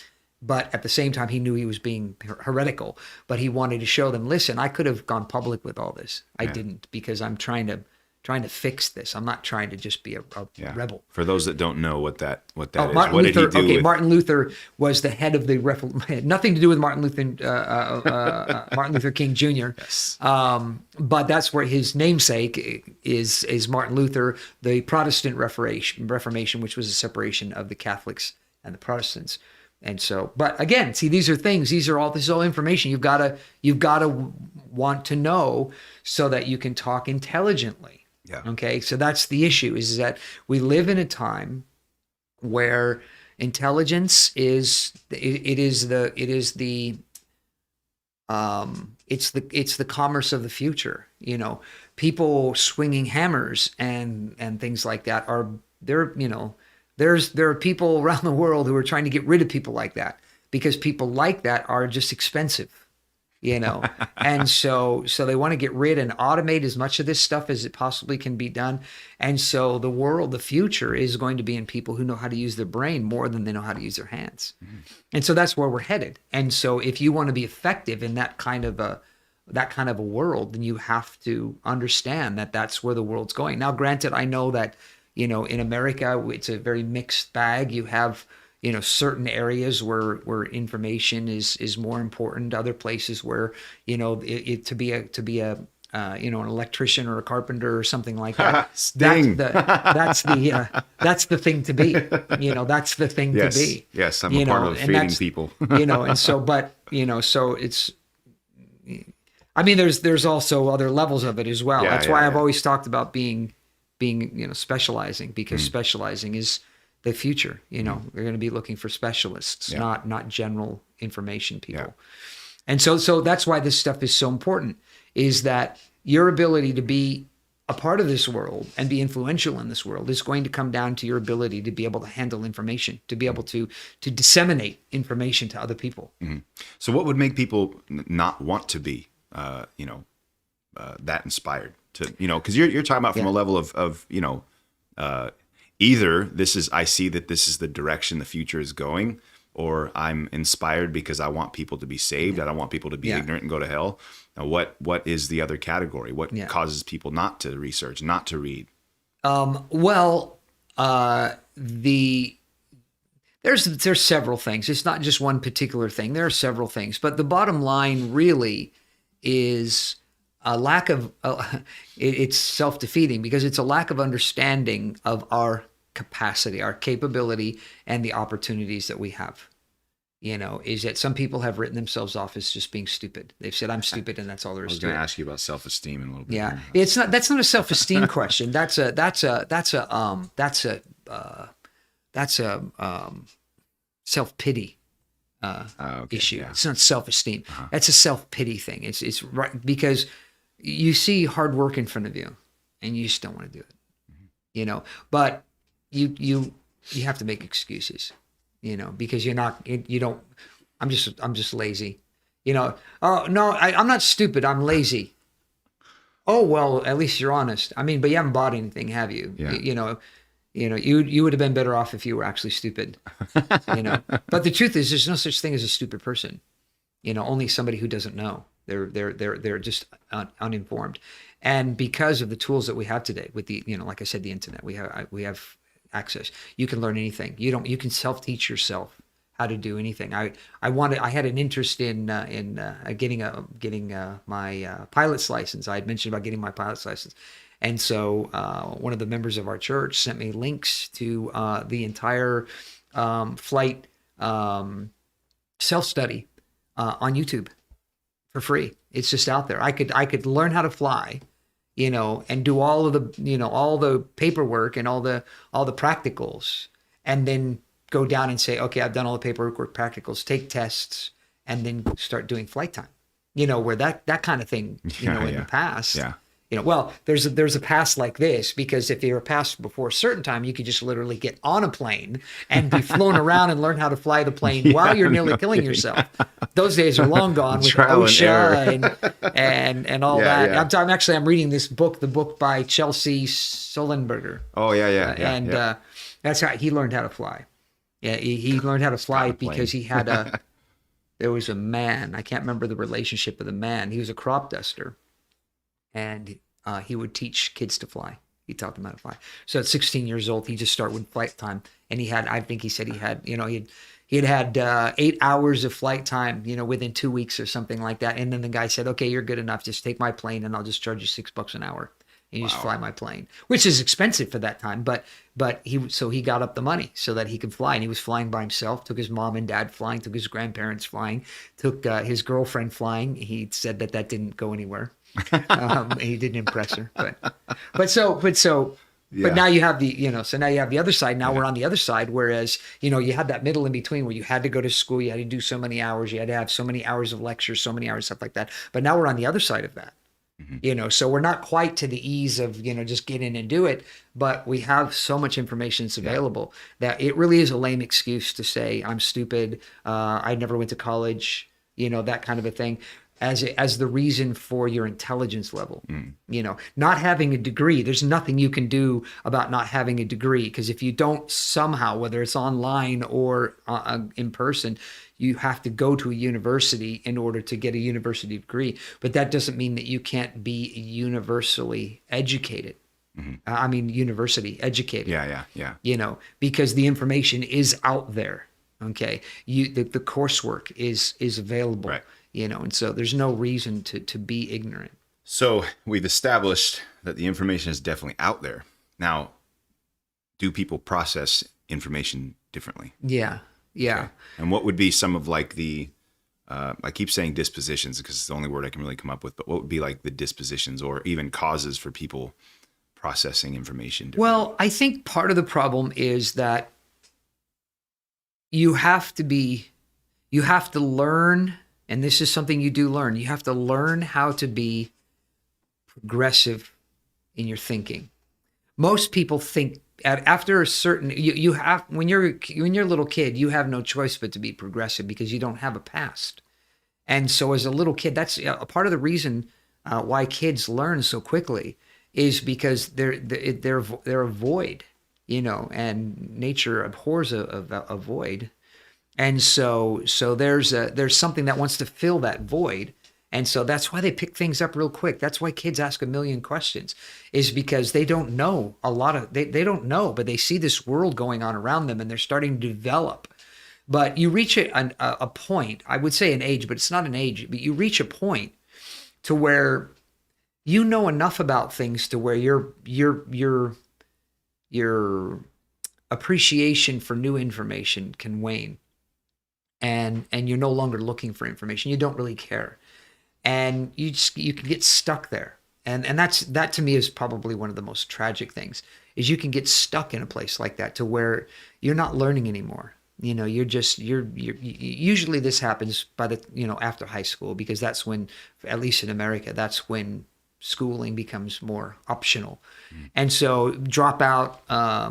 But at the same time, he knew he was being heretical. But he wanted to show them, listen, I could have gone public with all this. I didn't, because I'm trying to trying to fix this. I'm not trying to just be a rebel. For those that don't know what that is, Martin what Luther, did he do? Martin Luther was the head of the nothing to do with Martin Luther King Jr. Yes. But that's where his namesake is Martin Luther, the Protestant Reformation, which was a separation of the Catholics and the Protestants. And so, but again, see, this is all information you've got to want to know so that you can talk intelligently. Yeah. Okay. So that's the issue, is that we live in a time where intelligence is the commerce of the future. You know, people swinging hammers and things like that there are people around the world who are trying to get rid of people like that, because people like that are just expensive, you know. And so they want to get rid and automate as much of this stuff as it possibly can be done. And so the future is going to be in people who know how to use their brain more than they know how to use their hands. Mm-hmm. And so that's where we're headed. And so if you want to be effective in that kind of a world, then you have to understand that that's where the world's going. Now, granted, I know that, you know, in America, it's a very mixed bag. You have, you know, certain areas where information is more important. Other places where, you know, to be an electrician or a carpenter or something like that. That's the thing to be. You know, that's the thing to be. Yes, I'm a part of feeding people. You know, and so, but you know, so it's. I mean, there's also other levels of it as well. That's why I've always talked about being, you know, specializing, because specializing is the future. You know, we're going to be looking for specialists, not general information people. Yeah. And so that's why this stuff is so important, is that your ability to be a part of this world and be influential in this world is going to come down to your ability to be able to handle information, to be able to disseminate information to other people. Mm-hmm. So what would make people not want to be, that inspired? To, you know, because you're talking about from a level of you know, either I see that this is the direction the future is going, or I'm inspired because I want people to be saved. I don't want people to be ignorant and go to hell. Now, what is the other category? What causes people not to research, not to read? There's several things. It's not just one particular thing. There are several things, but the bottom line really is a lack of, it's self-defeating, because it's a lack of understanding of our capacity, our capability, and the opportunities that we have. You know, is that some people have written themselves off as just being stupid. They've said, I'm stupid, and that's all there is to it. I was going to ask you about self-esteem in a little bit. Yeah. That's not a self-esteem question. That's a self-pity issue. Yeah. It's not self-esteem. That's a self-pity thing. It's right, because you see hard work in front of you and you just don't want to do it. Mm-hmm. You know, but you have to make excuses, you know, because I'm just lazy, you know. Oh no, I'm not stupid, I'm lazy. Oh, well, at least you're honest. I mean, but you haven't bought anything, have you? Yeah. You would have been better off if you were actually stupid, you know. But the truth is, there's no such thing as a stupid person. You know, only somebody who doesn't know. They're just uninformed. And because of the tools that we have today, with the, you know, like I said, the internet, we have access. You can learn anything. You can self-teach yourself how to do anything. I had an interest in getting my pilot's license. I had mentioned about getting my pilot's license. And so one of the members of our church sent me links to the entire flight self-study on YouTube for free. It's just out there. I could learn how to fly, you know, and do all of the, you know, all the paperwork and all the practicals, and then go down and say, okay, I've done all the paperwork, practicals, take tests, and then start doing flight time. You know, where that kind of thing, you know, in the past. Yeah. You know, well, there's a pass like this, because if you're a pass before a certain time, you could just literally get on a plane and be flown around and learn how to fly the plane while you're nearly killing yourself. Those days are long gone with OSHA and all that. Yeah. I'm reading this book, the book by Chelsea Sullenberger. Oh yeah. That's how he learned how to fly. Yeah, he learned how to fly because he had there was a man, I can't remember the relationship of the man. He was a crop duster. And he would teach kids to fly. He taught them how to fly. So at 16 years old, he just started with flight time, and I think he said he had, he had 8 hours of flight time, within 2 weeks or something like that. And then the guy said, "Okay, you're good enough. Just take my plane, and I'll just charge you $6 an hour, and you just fly my plane," which is expensive for that time. But he got up the money so that he could fly, and he was flying by himself. Took his mom and dad flying, took his grandparents flying, took his girlfriend flying. He said that didn't go anywhere. He didn't impress her, but now you have so now you have the other side. Now we're on the other side. Whereas, you had that middle in between where you had to go to school, you had to do so many hours, you had to have so many hours of lectures, so many hours, stuff like that. But now we're on the other side of that, so we're not quite to the ease of, just get in and do it, but we have so much information that's available that it really is a lame excuse to say, I'm stupid. I never went to college, that kind of a thing. As the reason for your intelligence level, not having a degree. There's nothing you can do about not having a degree, because if you don't somehow, whether it's online or in person, you have to go to a university in order to get a university degree. But that doesn't mean that you can't be universally educated. I mean, university educated. Yeah. Because the information is out there. Okay, the coursework is available. Right. And so there's no reason to be ignorant. So we've established that the information is definitely out there. Now, do people process information differently? Yeah. Okay. And what would be some of like the, I keep saying dispositions because it's the only word I can really come up with, but what would be like the dispositions or even causes for people processing information differently? Well, I think part of the problem is that you have to learn. And this is something you do learn. You have to learn how to be progressive in your thinking. Most people think after a certain, you have, when you're a little kid, you have no choice but to be progressive because you don't have a past. And so as a little kid, that's a part of the reason why kids learn so quickly is because they're a void, and nature abhors a void. And so there's something that wants to fill that void. And so that's why they pick things up real quick. That's why kids ask a million questions, is because they don't know they don't know, but they see this world going on around them and they're starting to develop. But you reach a point, I would say an age, but it's not an age, but you reach a point to where you know enough about things to where your appreciation for new information can wane. And you're no longer looking for information. You don't really care. And you can get stuck there. And that to me is probably one of the most tragic things, is you can get stuck in a place like that to where you're not learning anymore. You're usually this happens by after high school, because that's when, at least in America, that's when schooling becomes more optional. And so drop out, I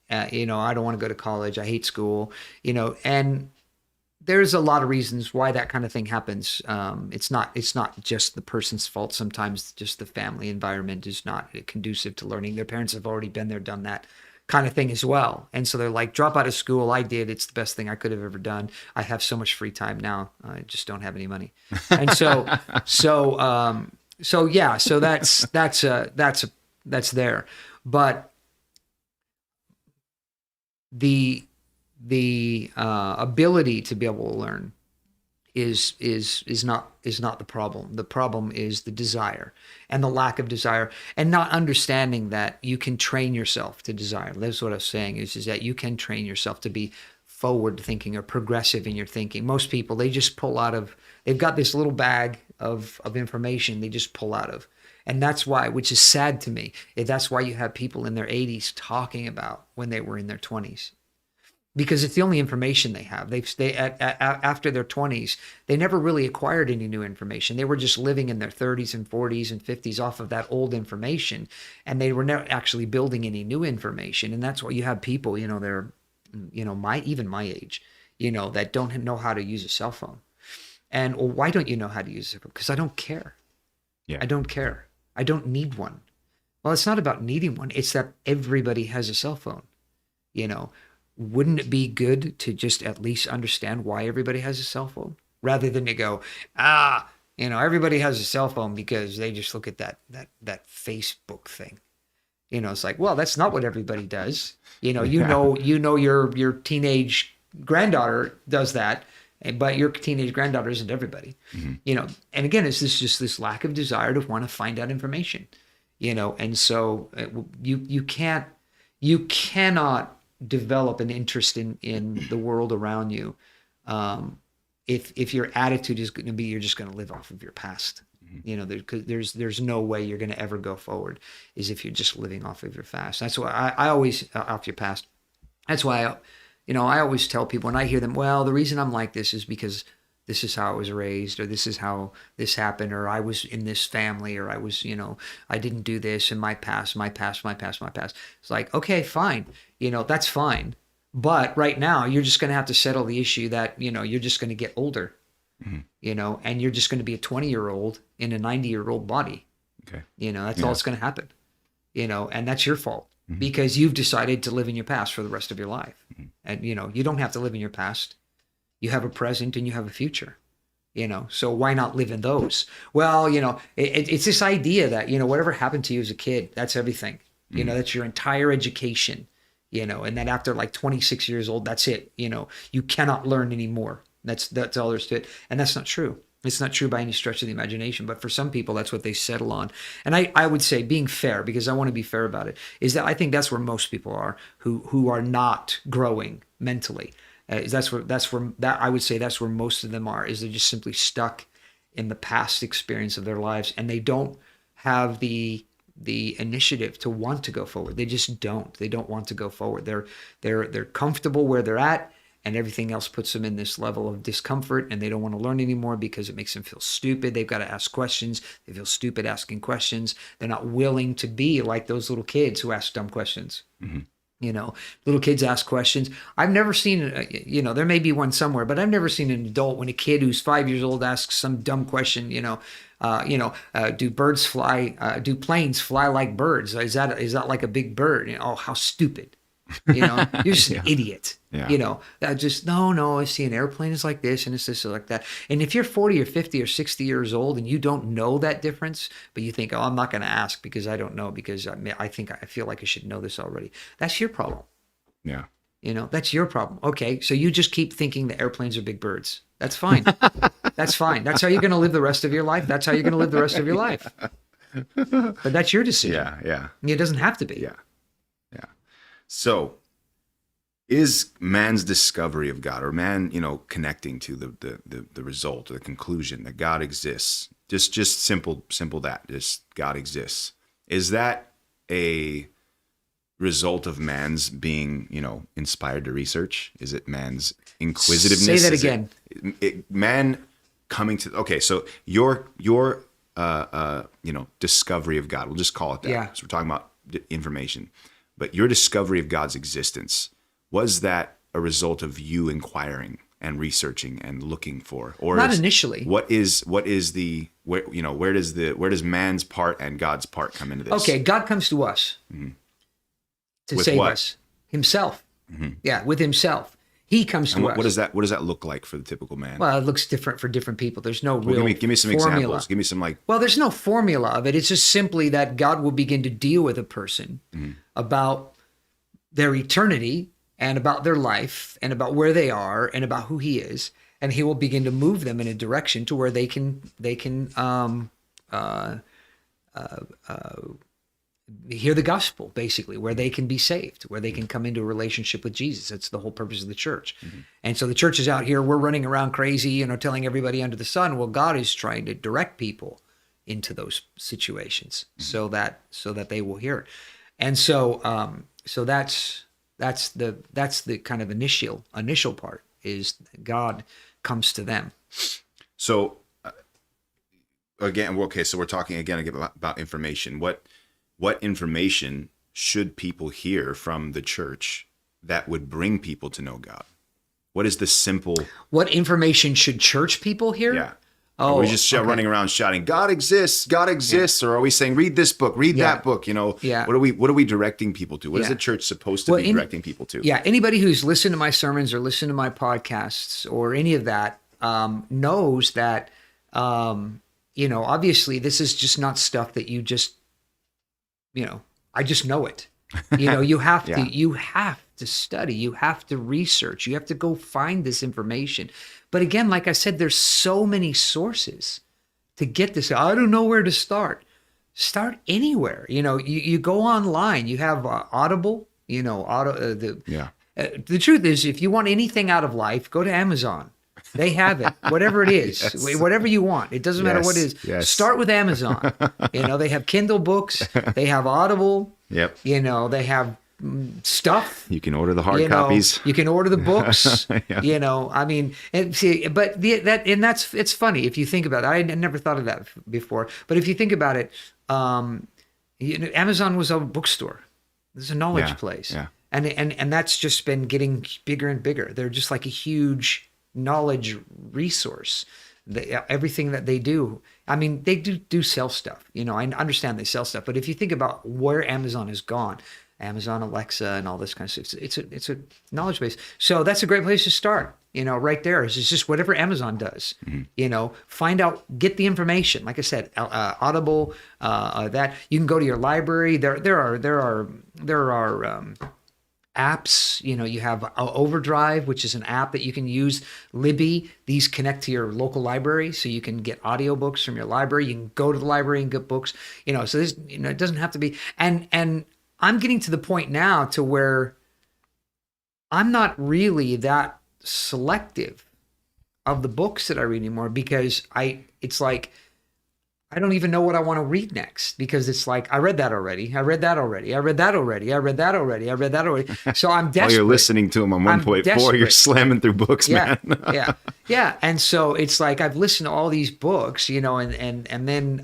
don't want to go to college. I hate school, and there's a lot of reasons why that kind of thing happens. It's not just the person's fault. Sometimes just the family environment is not conducive to learning. Their parents have already been there, done that kind of thing as well. And so they're like, drop out of school. I did. It's the best thing I could have ever done. I have so much free time now. I just don't have any money. And so that's there. But the ability to be able to learn is not the problem. The problem is the desire and the lack of desire, and not understanding that you can train yourself to desire. That's what I was saying, is that you can train yourself to be forward thinking or progressive in your thinking. Most people, they just pull out of, they've got this little bag of information they just pull out of. And that's why, which is sad to me, that's why you have people in their 80s talking about when they were in their 20s. Because it's the only information they have. After their 20s, they never really acquired any new information. They were just living in their 30s and 40s and 50s off of that old information, and they were never actually building any new information. And that's why you have people, they're, even my age, that don't know how to use a cell phone. And why don't you know how to use it? Because I don't care. Yeah. I don't care. I don't need one. Well, it's not about needing one. It's that everybody has a cell phone, Wouldn't it be good to just at least understand why everybody has a cell phone, rather than to go, Everybody has a cell phone because they just look at that Facebook thing. It's like, well, that's not what everybody does. Your teenage granddaughter does that, but your teenage granddaughter isn't everybody. And again, it's just this lack of desire to want to find out information. And so you cannot develop an interest in the world around you if your attitude is going to be you're just going to live off of your past. There's no way you're going to ever go forward is if you're just living off of your past. That's why I always off your past. That's why I always tell people when I hear them, well, the reason I'm like this is because this is how I was raised, or this is how this happened, or I was in this family, or I was, I didn't do this in my past. It's like, okay, fine. That's fine. But right now you're just going to have to settle the issue that, you're just going to get older. And you're just going to be a 20-year-old in a 90-year-old body. Okay. That's all that's going to happen. And that's your fault because you've decided to live in your past for the rest of your life. And, you don't have to live in your past. You have a present and you have a future, so why not live in those? Well, it's this idea that, whatever happened to you as a kid, that's everything, that's your entire education, and then after like 26 years old, that's it. You cannot learn anymore. That's all there's to it. And that's not true. It's not true by any stretch of the imagination, but for some people, that's what they settle on. And I would say, being fair, because I want to be fair about it, is that I think that's where most people are who are not growing mentally. That's where I would say that's where most of them are, is they're just simply stuck in the past experience of their lives, and they don't have the initiative to want to go forward. They just don't. They don't want to go forward. They're comfortable where they're at, and everything else puts them in this level of discomfort, and they don't want to learn anymore because it makes them feel stupid. They've got to ask questions. They feel stupid asking questions. They're not willing to be like those little kids who ask dumb questions. Little kids ask questions. I've never seen, there may be one somewhere, but I've never seen an adult when a kid who's 5 years old asks some dumb question, do birds fly? Do planes fly like birds? Is that like a big bird? Oh, how stupid. You're just an idiot. Yeah. No, I see an airplane is like this and it's this or like that. And if you're 40 or 50 or 60 years old and you don't know that difference, but you think, oh, I'm not going to ask because I don't know, because I feel like I should know this already. That's your problem. Yeah. That's your problem. Okay. So you just keep thinking the airplanes are big birds. That's fine. That's fine. That's how you're going to live the rest of your life. That's how you're going to live the rest of your life. But that's your decision. Yeah. It doesn't have to be. Yeah. So is man's discovery of God, or man, connecting to the result or the conclusion that God exists, just simple that, just God exists, is that a result of man's being, inspired to research? Is it man's inquisitiveness? Say that again. Man coming to, okay, so your discovery of God, we'll just call it that. Yeah. So we're talking about information. But your discovery of God's existence, was that a result of you inquiring and researching and looking for, or not initially? Where does man's part and God's part come into this? Okay, God comes to us to with save what? us, Himself. Yeah, with Himself. He comes to us. What does that look like for the typical man? Well, it looks different for different people. There's no real give me some formula. examples. Give me some Well, there's no formula of it. It's just simply that God will begin to deal with a person about their eternity and about their life and about where they are and about who He is, and He will begin to move them in a direction to where they can hear the gospel, basically, where they can be saved, where they can come into a relationship with Jesus. That's the whole purpose of the church. And so the church is out here, we're running around crazy, telling everybody under the sun. Well, God is trying to direct people into those situations so that they will hear it. And so that's the kind of initial part, is God comes to them. So again, okay, so we're talking again about information. What information should people hear from the church that would bring people to know God? What is the simple? What information should church people hear? Yeah. Are we just running around shouting, God exists, Yeah. Or are we saying, read this book, read that book? Yeah. What are we directing people to? What is the church supposed to be directing people to? Yeah. Anybody who's listened to my sermons or listened to my podcasts or any of that knows that Obviously this is just not stuff that you just, I just know it. You have Yeah. to study, you have to research, you have to go find this information. But again, like I said, there's so many sources to get this. I don't know where to start. Start anywhere. You go online, you have Audible, Yeah. the truth is, if you want anything out of life, go to Amazon. They have it, whatever it is, Yes. whatever you want. It doesn't matter what it is. Yes. Start with Amazon. They have Kindle books. They have Audible. Yep. They have stuff. You can order the hard copies. You can order the books. Yeah. I mean, and see, but it's funny if you think about it. I never thought of that before, but if you think about it, Amazon was a bookstore. There's a knowledge place. Yeah. And that's just been getting bigger and bigger. They're just like a huge knowledge resource. Everything that they do, I mean, they do sell stuff. I understand they sell stuff, but if you think about where Amazon has gone, Amazon Alexa and all this kind of stuff, it's a knowledge base. So that's a great place to start. Right there is just whatever Amazon does. Find out, get the information. Like I said, Audible, that you can go to your library. There are apps. You have Overdrive, which is an app that you can use. Libby, these connect to your local library, so you can get audiobooks from your library. You can go to the library and get books. So this, it doesn't have to be. And I'm getting to the point now to where I'm not really that selective of the books that I read anymore, because it's like I don't even know what I want to read next, because it's like I read that already. I read that already. I read that already. I read that already. I read that already. So I'm desperate. While you're listening to them on 1.4, you're slamming through books, man. Yeah. And so it's like I've listened to all these books, and then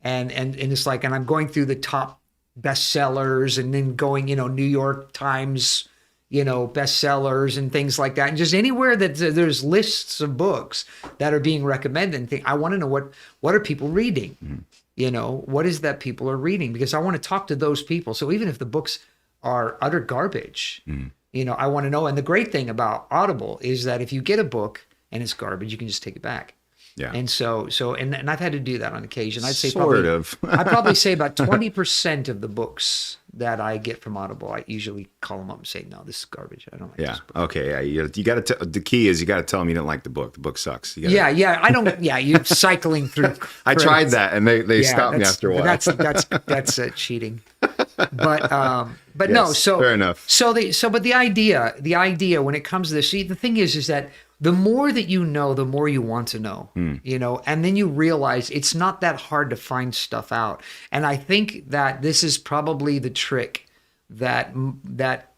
and it's like, and I'm going through the top bestsellers, and then going, New York Times, bestsellers and things like that. And just anywhere that there's lists of books that are being recommended, and I want to know what are people reading? What is that people are reading? Because I want to talk to those people. So even if the books are utter garbage, I want to know. And the great thing about Audible is that if you get a book and it's garbage, you can just take it back. Yeah. And so and I've had to do that on occasion. I'd say I'd probably say about 20% of the books that I get from Audible, I usually call them up and say, no, this is garbage. I don't like this book. Okay. Yeah. You got to, the key is you got to tell them you didn't like the book. The book sucks. I don't, you're cycling through. I tried that and they stopped me after a while. That's cheating. But yes, no, so fair enough. But the idea when it comes to this, see, the thing is that the more that you know, the more you want to know, and then you realize it's not that hard to find stuff out. And I think that this is probably the trick that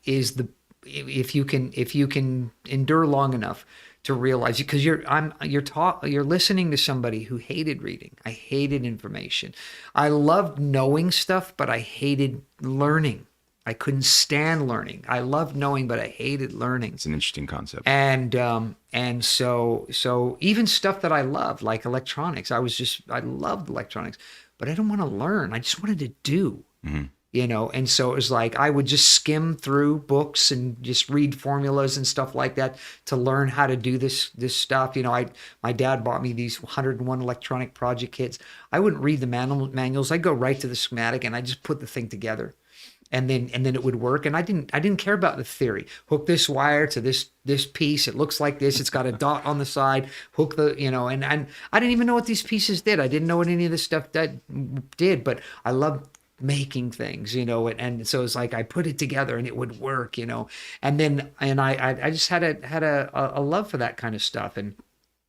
is if you can endure long enough to realize, because you're listening to somebody who hated reading. I hated information. I loved knowing stuff, but I hated learning. I couldn't stand learning. I loved knowing, but I hated learning. It's an interesting concept. And so even stuff that I loved, like electronics, I loved electronics, but I didn't want to learn. I just wanted to do, and so it was like, I would just skim through books and just read formulas and stuff like that to learn how to do this stuff. My dad bought me these 101 electronic project kits. I wouldn't read the manuals. I'd go right to the schematic and I just put the thing together. And then it would work. And I didn't care about the theory. Hook this wire to this piece. It looks like this. It's got a dot on the side. Hook the, and I didn't even know what these pieces did. I didn't know what any of this stuff that did, but I loved making things, and so it's like I put it together and it would work, and then I just had a love for that kind of stuff. And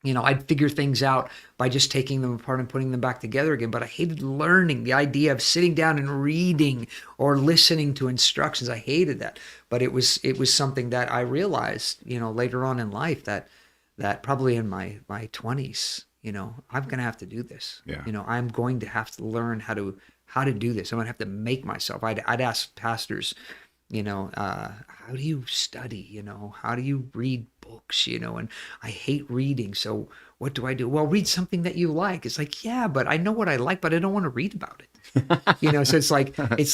I'd figure things out by just taking them apart and putting them back together again. But I hated learning, the idea of sitting down and reading or listening to instructions. I hated that. But it was something that I realized, later on in life that probably in my 20s, I'm going to have to do this. Yeah. I'm going to have to learn how to do this. I'm going to have to make myself. I'd ask pastors, how do you study? How do you read books, and I hate reading. So what do I do? Well, read something that you like. It's like, yeah, but I know what I like, but I don't want to read about it. So it's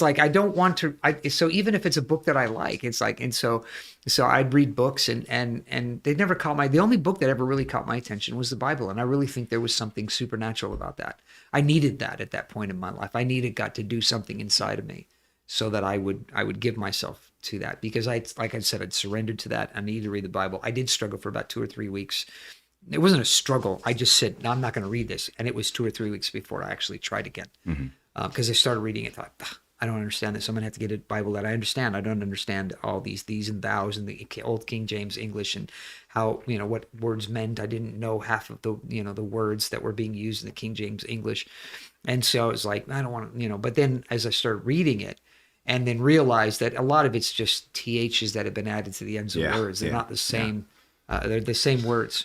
like I don't want to. So even if it's a book that I like, it's like, and so I'd read books, and they never caught the only book that ever really caught my attention was the Bible, and I really think there was something supernatural about that. I needed that at that point in my life. I needed God to do something inside of me, so that I would give myself to that, because like I said, I'd surrendered to that. I needed to read the Bible. I did struggle for about 2 or 3 weeks. It wasn't a struggle. I just said, no, I'm not going to read this, and it was 2 or 3 weeks before I actually tried again. Because I started reading it, thought, I don't understand this. I'm gonna have to get a Bible that I understand. I don't understand all these and thous and the old King James English, and how, what words meant. I didn't know half of the, the words that were being used in the King James English. And so I was like, I don't want to, but then as I started reading it, and then realized that a lot of it's just THs that have been added to the ends of words. They're not the same. They're the same words,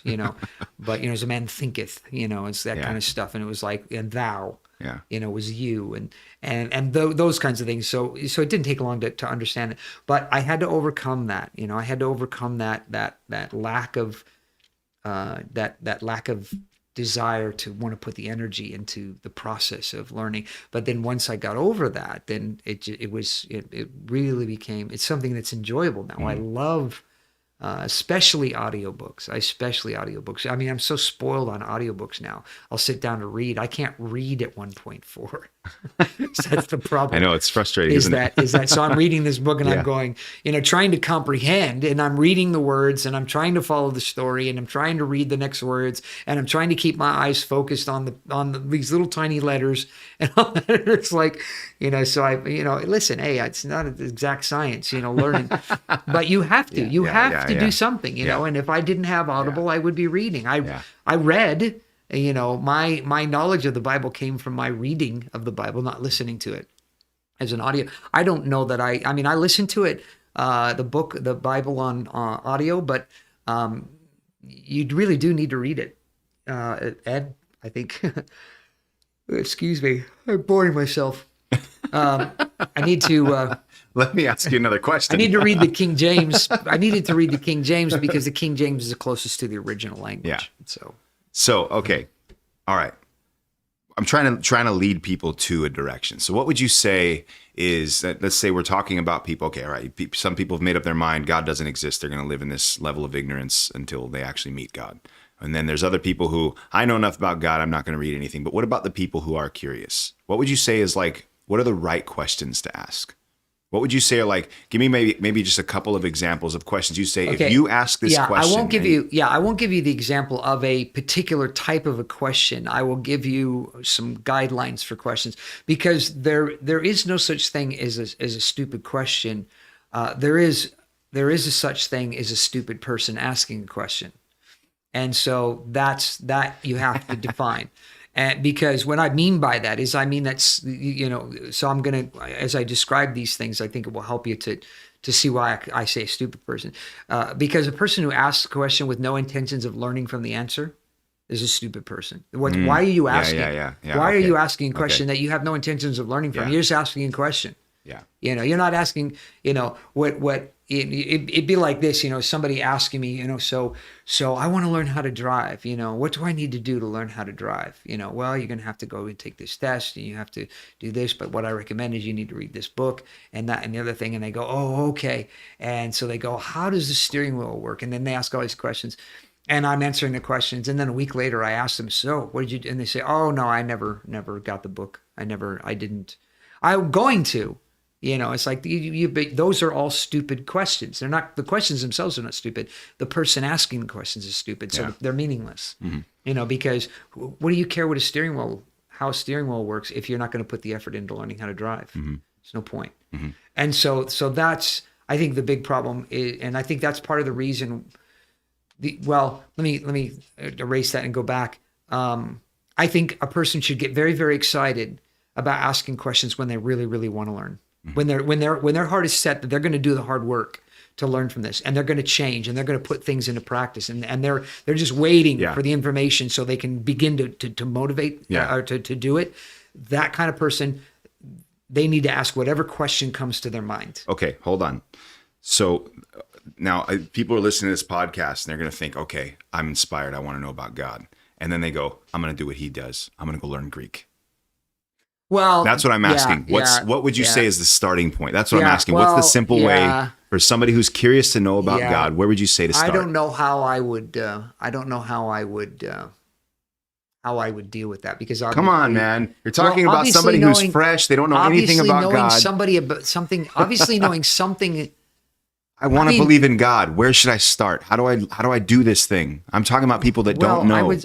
but, as a man thinketh, it's that kind of stuff. And it was like, and thou, was you, and those kinds of things. So it didn't take long to understand it, but I had to overcome that. I had to overcome that lack of that lack of desire to want to put the energy into the process of learning. But then once I got over that, then it really became, it's something that's enjoyable now. I love. Especially audiobooks. I mean, I'm so spoiled on audiobooks now. I'll sit down to read. I can't read at 1.4. So that's the problem. I know, it's frustrating, isn't it? So I'm reading this book, and I'm going, trying to comprehend, and I'm reading the words, and I'm trying to follow the story, and I'm trying to read the next words, and I'm trying to keep my eyes focused on these little tiny letters, and all that. It's like, so I, listen, hey, it's not an exact science, learning, but you have to, to do something, and if I didn't have Audible, I would be reading. I read, my knowledge of the Bible came from my reading of the Bible, not listening to it as an audio. I don't know that I listened to it, the Bible on audio, but you really do need to read it. Ed, I think, excuse me, I'm boring myself. I need to... Let me ask you another question. I need to read the King James. I needed to read the King James because the King James is the closest to the original language. Yeah. So okay. All right. I'm trying to lead people to a direction. So what would you say is that, let's say we're talking about people. Okay. All right. Some people have made up their mind God doesn't exist. They're going to live in this level of ignorance until they actually meet God. And then there's other people who, I know enough about God, I'm not going to read anything. But what about the people who are curious? What would you say is like, what are the right questions to ask? What would you say are like, give me maybe just a couple of examples of questions you say, okay. If you ask this question. I won't give you the example of a particular type of a question. I will give you some guidelines for questions, because there is no such thing as a stupid question. There is a such thing as a stupid person asking a question. And so that you have to define. And because what I mean by that is, that's, so I'm going to, as I describe these things, I think it will help you to see why I say a stupid person. Because a person who asks a question with no intentions of learning from the answer is a stupid person. Why are you asking? Why are you asking a question that you have no intentions of learning from? You're just asking a question. Yeah. You're not asking, what it'd be like this, somebody asking me, so I want to learn how to drive, what do I need to do to learn how to drive? Well, you're going to have to go and take this test, and you have to do this, but what I recommend is you need to read this book and that and the other thing. And they go, oh, okay. And so they go, how does the steering wheel work? And then they ask all these questions, and I'm answering the questions. And then a week later I ask them, so what did you do? And they say, oh no, I never got the book. I'm going to. It's like those are all stupid questions. They're not, the questions themselves are not stupid. The person asking the questions is stupid. So they're meaningless, because what do you care how a steering wheel works if you're not going to put the effort into learning how to drive? There's no point. And so that's, I think, the big problem is, and I think that's part of the reason. Let me erase that and go back. I think a person should get very, very excited about asking questions when they really, really want to learn. When their heart is set that they're going to do the hard work to learn from this, and they're going to change, and they're going to put things into practice, and they're just waiting for the information so they can begin to motivate or to do it. That kind of person, they need to ask whatever question comes to their mind. Okay, hold on. So now people are listening to this podcast and they're going to think, okay, I'm inspired. I want to know about God. And then they go, I'm going to do what he does. I'm going to go learn Greek. Well, That's what I'm asking. What would you say is the starting point? That's what I'm asking. What's the simple way for somebody who's curious to know about God? Where would you say to start? I don't know how I would. I don't know how I would deal with that, because come on, man, you're talking about somebody who's fresh. They don't know anything about God. Obviously knowing something. I want to believe in God. Where should I start? How do I do this thing? I'm talking about people that don't know.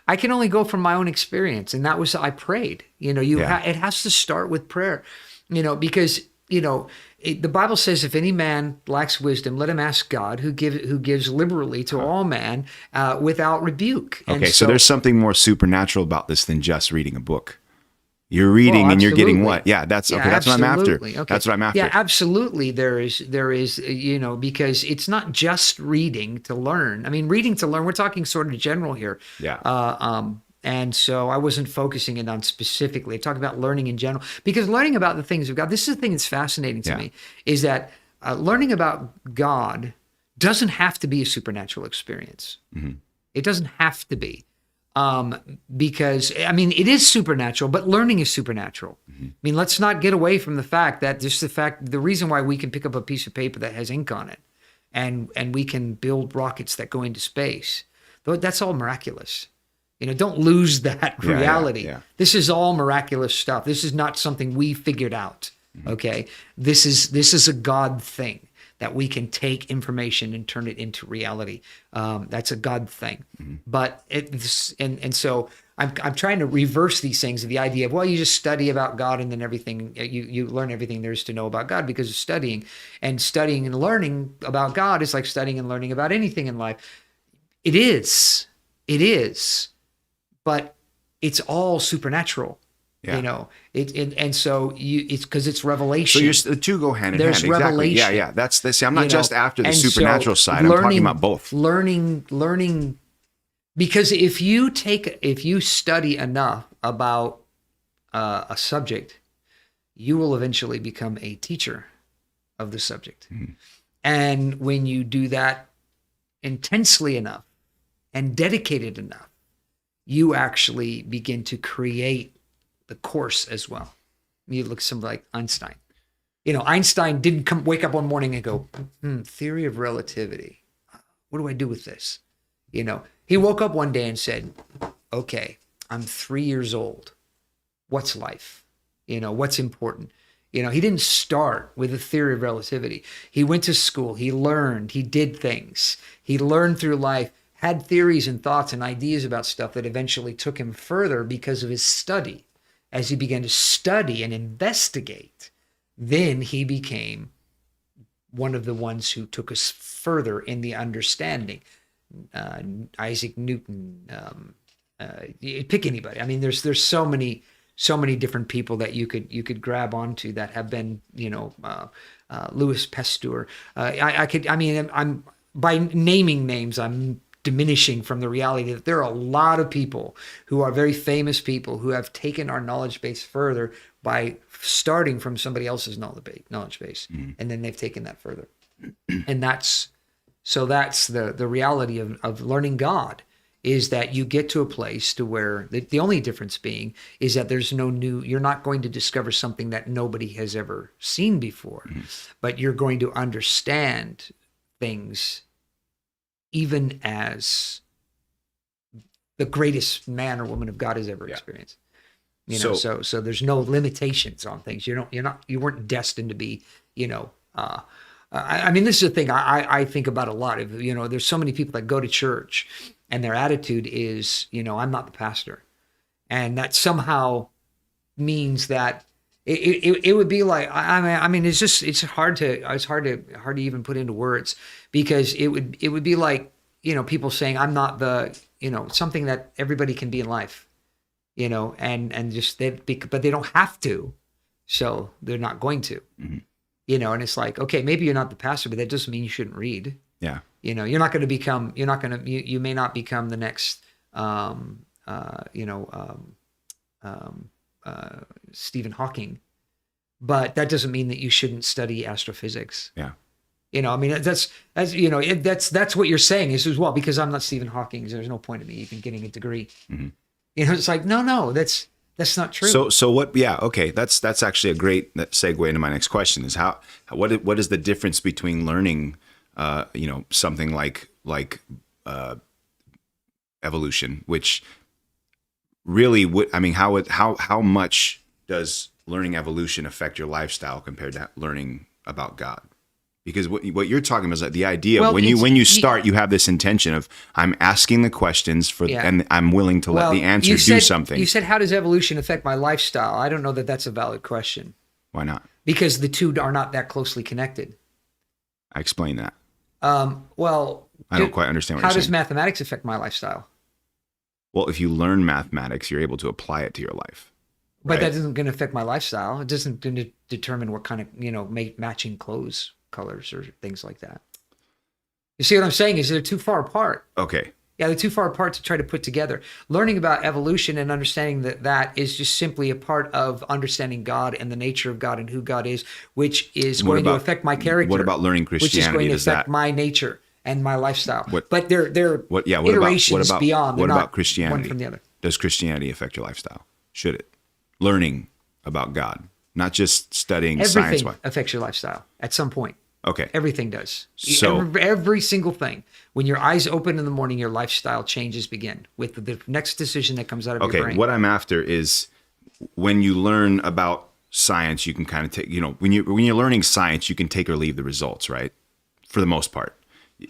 I can only go from my own experience, and that was I prayed. It has to start with prayer. Because the Bible says, if any man lacks wisdom, let him ask God, who gives liberally to all man without rebuke. Okay, so there's something more supernatural about this than just reading a book. You're reading and you're getting what? Yeah, that's okay. That's what I'm after. Okay. That's what I'm after. Yeah, absolutely. There is, because it's not just reading to learn. I mean, reading to learn, we're talking sort of general here. Yeah. And so I wasn't focusing it on specifically. I talk about learning in general, because learning about the things of God, this is the thing that's fascinating to me, is that learning about God doesn't have to be a supernatural experience. Mm-hmm. It doesn't have to be. Because it is supernatural, but learning is supernatural. Mm-hmm. I mean, let's not get away from the fact that the reason why we can pick up a piece of paper that has ink on it and we can build rockets that go into space, that's all miraculous. Don't lose that reality. Yeah. This is all miraculous stuff. This is not something we figured out. Mm-hmm. Okay. This is a God thing, that we can take information and turn it into reality. That's a God thing. Mm-hmm. But so I'm trying to reverse these things. The idea of, well, you just study about God and then everything, you learn everything there is to know about God because of studying. And studying and learning about God is like studying and learning about anything in life. It is. But it's all supernatural. Yeah. And so it's because it's revelation. So the two go hand in hand. There's revelation. Exactly. Yeah. That's this. I'm not just after the supernatural side. I'm talking about both. Learning, because if you study enough about a subject, you will eventually become a teacher of the subject. Mm-hmm. And when you do that intensely enough and dedicated enough, you actually begin to create the course as well. You look at somebody like Einstein. Einstein didn't wake up one morning and go, theory of relativity. What do I do with this? He woke up one day and said, okay, I'm 3 years old. What's life? What's important? He didn't start with a theory of relativity. He went to school. He learned. He did things. He learned through life, had theories and thoughts and ideas about stuff that eventually took him further because of his study. As he began to study and investigate, then he became one of the ones who took us further in the understanding. Isaac Newton, pick anybody. I mean, there's so many different people that you could grab onto that have been, Louis Pasteur. I'm by naming names, I'm diminishing from the reality that there are a lot of people who are very famous people who have taken our knowledge base further by starting from somebody else's knowledge base. Mm-hmm. And then they've taken that further. And that's the reality of learning God, is that you get to a place to where the only difference being is that there's you're not going to discover something that nobody has ever seen before, mm-hmm. but you're going to understand things even as the greatest man or woman of God has ever experienced. So there's no limitations on things. You weren't destined to be, this is the thing I think about a lot. There's so many people that go to church and their attitude is, I'm not the pastor. And that somehow means that it would be like, it's hard to even put into words, because it would be like, people saying I'm not the, something that everybody can be in life, and just but they don't have to, so they're not going to, mm-hmm. And it's like, okay, maybe you're not the pastor, but that doesn't mean you shouldn't read. Yeah. You may not become the next, Stephen Hawking, but that doesn't mean that you shouldn't study astrophysics. Yeah. I mean, that's what you're saying is as well, because I'm not Stephen Hawking. There's no point in me even getting a degree. It's like, no, that's not true. So what? Yeah, okay. That's actually a great segue into my next question. Is what is the difference between learning, something like evolution, which really how much does learning evolution affect your lifestyle compared to learning about God? Because what you're talking about is that the idea when you start, you have this intention of I'm asking the questions and I'm willing to let the answer do something. You said, how does evolution affect my lifestyle? I don't know that that's a valid question. Why not? Because the two are not that closely connected. I explain that. I don't quite understand what you're saying. How does mathematics affect my lifestyle? Well, if you learn mathematics, you're able to apply it to your life. But that isn't going to affect my lifestyle. It isn't going to determine what kind of, matching clothes colors or things like that. You see what I'm saying is they're too far apart. Okay. Yeah, they're too far apart to try to put together. Learning about evolution and understanding that is just simply a part of understanding God and the nature of God and who God is, which is going to affect my character. What about learning Christianity? Which is going to affect my nature and my lifestyle. But they're iterations beyond. What about Christianity? One from the other. Does Christianity affect your lifestyle? Should it? Learning about God, not just studying science. Everything affects your lifestyle at some point. Okay. Everything does. So every single thing. When your eyes open in the morning, your lifestyle changes begin with the next decision that comes out of your brain. Okay, what I'm after is when you learn about science, you can kind of take, when you're learning science, you can take or leave the results, right? For the most part.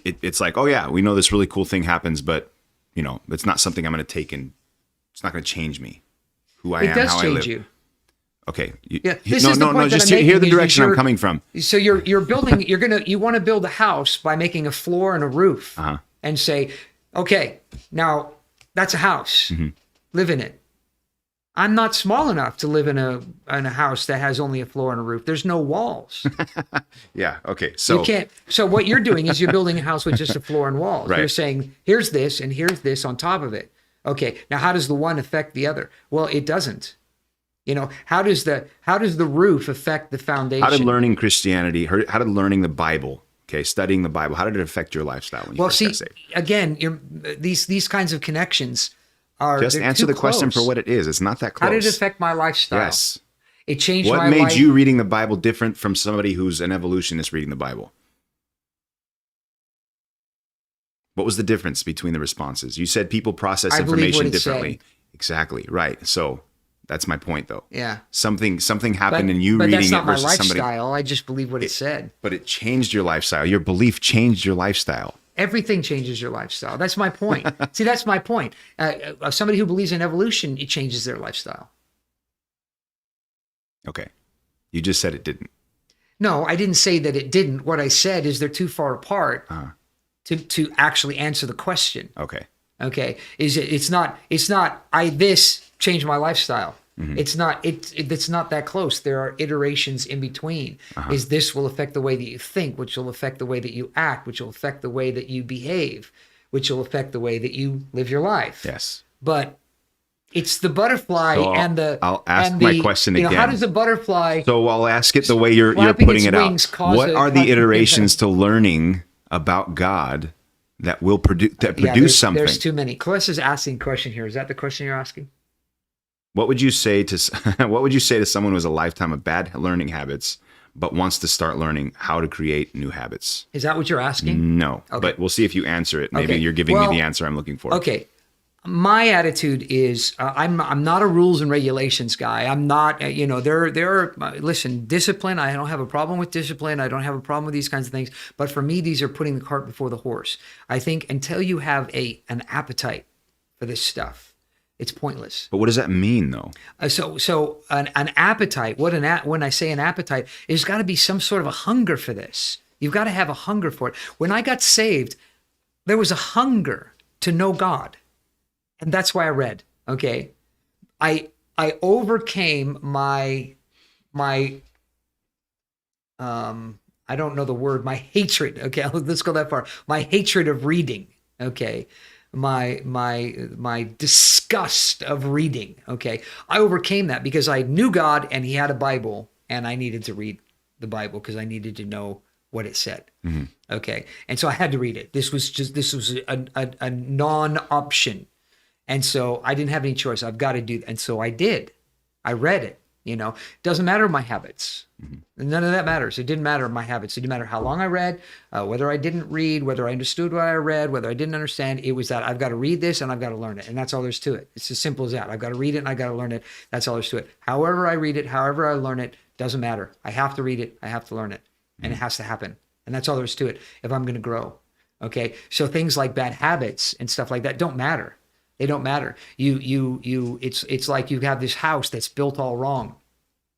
It's like, oh yeah, we know this really cool thing happens, but it's not something I'm going to take and it's not going to change me, who I am, how I live. It does change you. Okay. Just hear the direction I'm coming from. So you're building, you want to build a house by making a floor and a roof and say, okay, now that's a house. Mm-hmm. Live in it. I'm not small enough to live in a house that has only a floor and a roof. There's no walls. Yeah. Okay. So you can't. So what you're doing is you're building a house with just a floor and walls. Right. You're saying, here's this and here's this on top of it. Okay. Now, how does the one affect the other? Well, it doesn't. How does the roof affect the foundation? How did learning Christianity, how did learning the Bible, studying the Bible, how did it affect your lifestyle when you first got saved? Again, these kinds of connections are just answer the question for what it is. It's not that close. How did it affect my lifestyle? Yes. It changed my life. What made you reading the Bible different from somebody who's an evolutionist reading the Bible? What was the difference between the responses? You said people process information differently. Exactly. Right. So that's my point, though. Yeah. Something happened in you reading it versus somebody. But that's not my lifestyle. I just believe what it said. But it changed your lifestyle. Your belief changed your lifestyle. Everything changes your lifestyle. That's my point. See, that's my point. Somebody who believes in evolution, it changes their lifestyle. Okay. You just said it didn't. No, I didn't say that it didn't. What I said is they're too far apart to actually answer the question. Okay. Okay. It's not this changed my lifestyle. Mm-hmm. It's not that close. There are iterations in between. Is this will affect the way that you think, which will affect the way that you act, which will affect the way that you behave, which will affect the way that you live your life. Yes. But it's the butterfly I'll ask my question again. How does a butterfly? So I'll ask it the way you're putting it out. What are the iterations to learning about God that will produce something? There's too many. Cliss is asking a question here. Is that the question you're asking? What would you say to someone who has a lifetime of bad learning habits but wants to start learning how to create new habits? Is that what you're asking? No, okay. But we'll see if you answer it. Maybe you're giving me the answer I'm looking for. Okay. My attitude is I'm not a rules and regulations guy. I'm not, listen, discipline. I don't have a problem with discipline. I don't have a problem with these kinds of things. But for me, these are putting the cart before the horse. I think until you have an appetite for this stuff, it's pointless. But what does that mean, though? So an appetite. When I say an appetite, there's got to be some sort of a hunger for this. You've got to have a hunger for it. When I got saved, there was a hunger to know God, and that's why I read. Okay, I overcame my I don't know the word. My hatred. Okay, let's go that far. My hatred of reading. Okay. My disgust of reading. Okay. I overcame that because I knew God and he had a Bible and I needed to read the Bible because I needed to know what it said. Okay. And so I had to read it. This was a non-option. And so I didn't have any choice. I've got to do that. And so I did. I read it. Doesn't matter my habits. None of that matters. It didn't matter my habits. It didn't matter how long I read, whether I didn't read, whether I understood what I read, whether I didn't understand. It was that I've got to read this and I've got to learn it. And that's all there's to it. It's as simple as that. I've got to read it and I've got to learn it. That's all there's to it. However I read it, however I learn it, doesn't matter. I have to read it. I have to learn it. And it has to happen. And that's all there is to it if I'm going to grow. Okay. So things like bad habits and stuff like that don't matter. They don't matter. It's like you have this house that's built all wrong.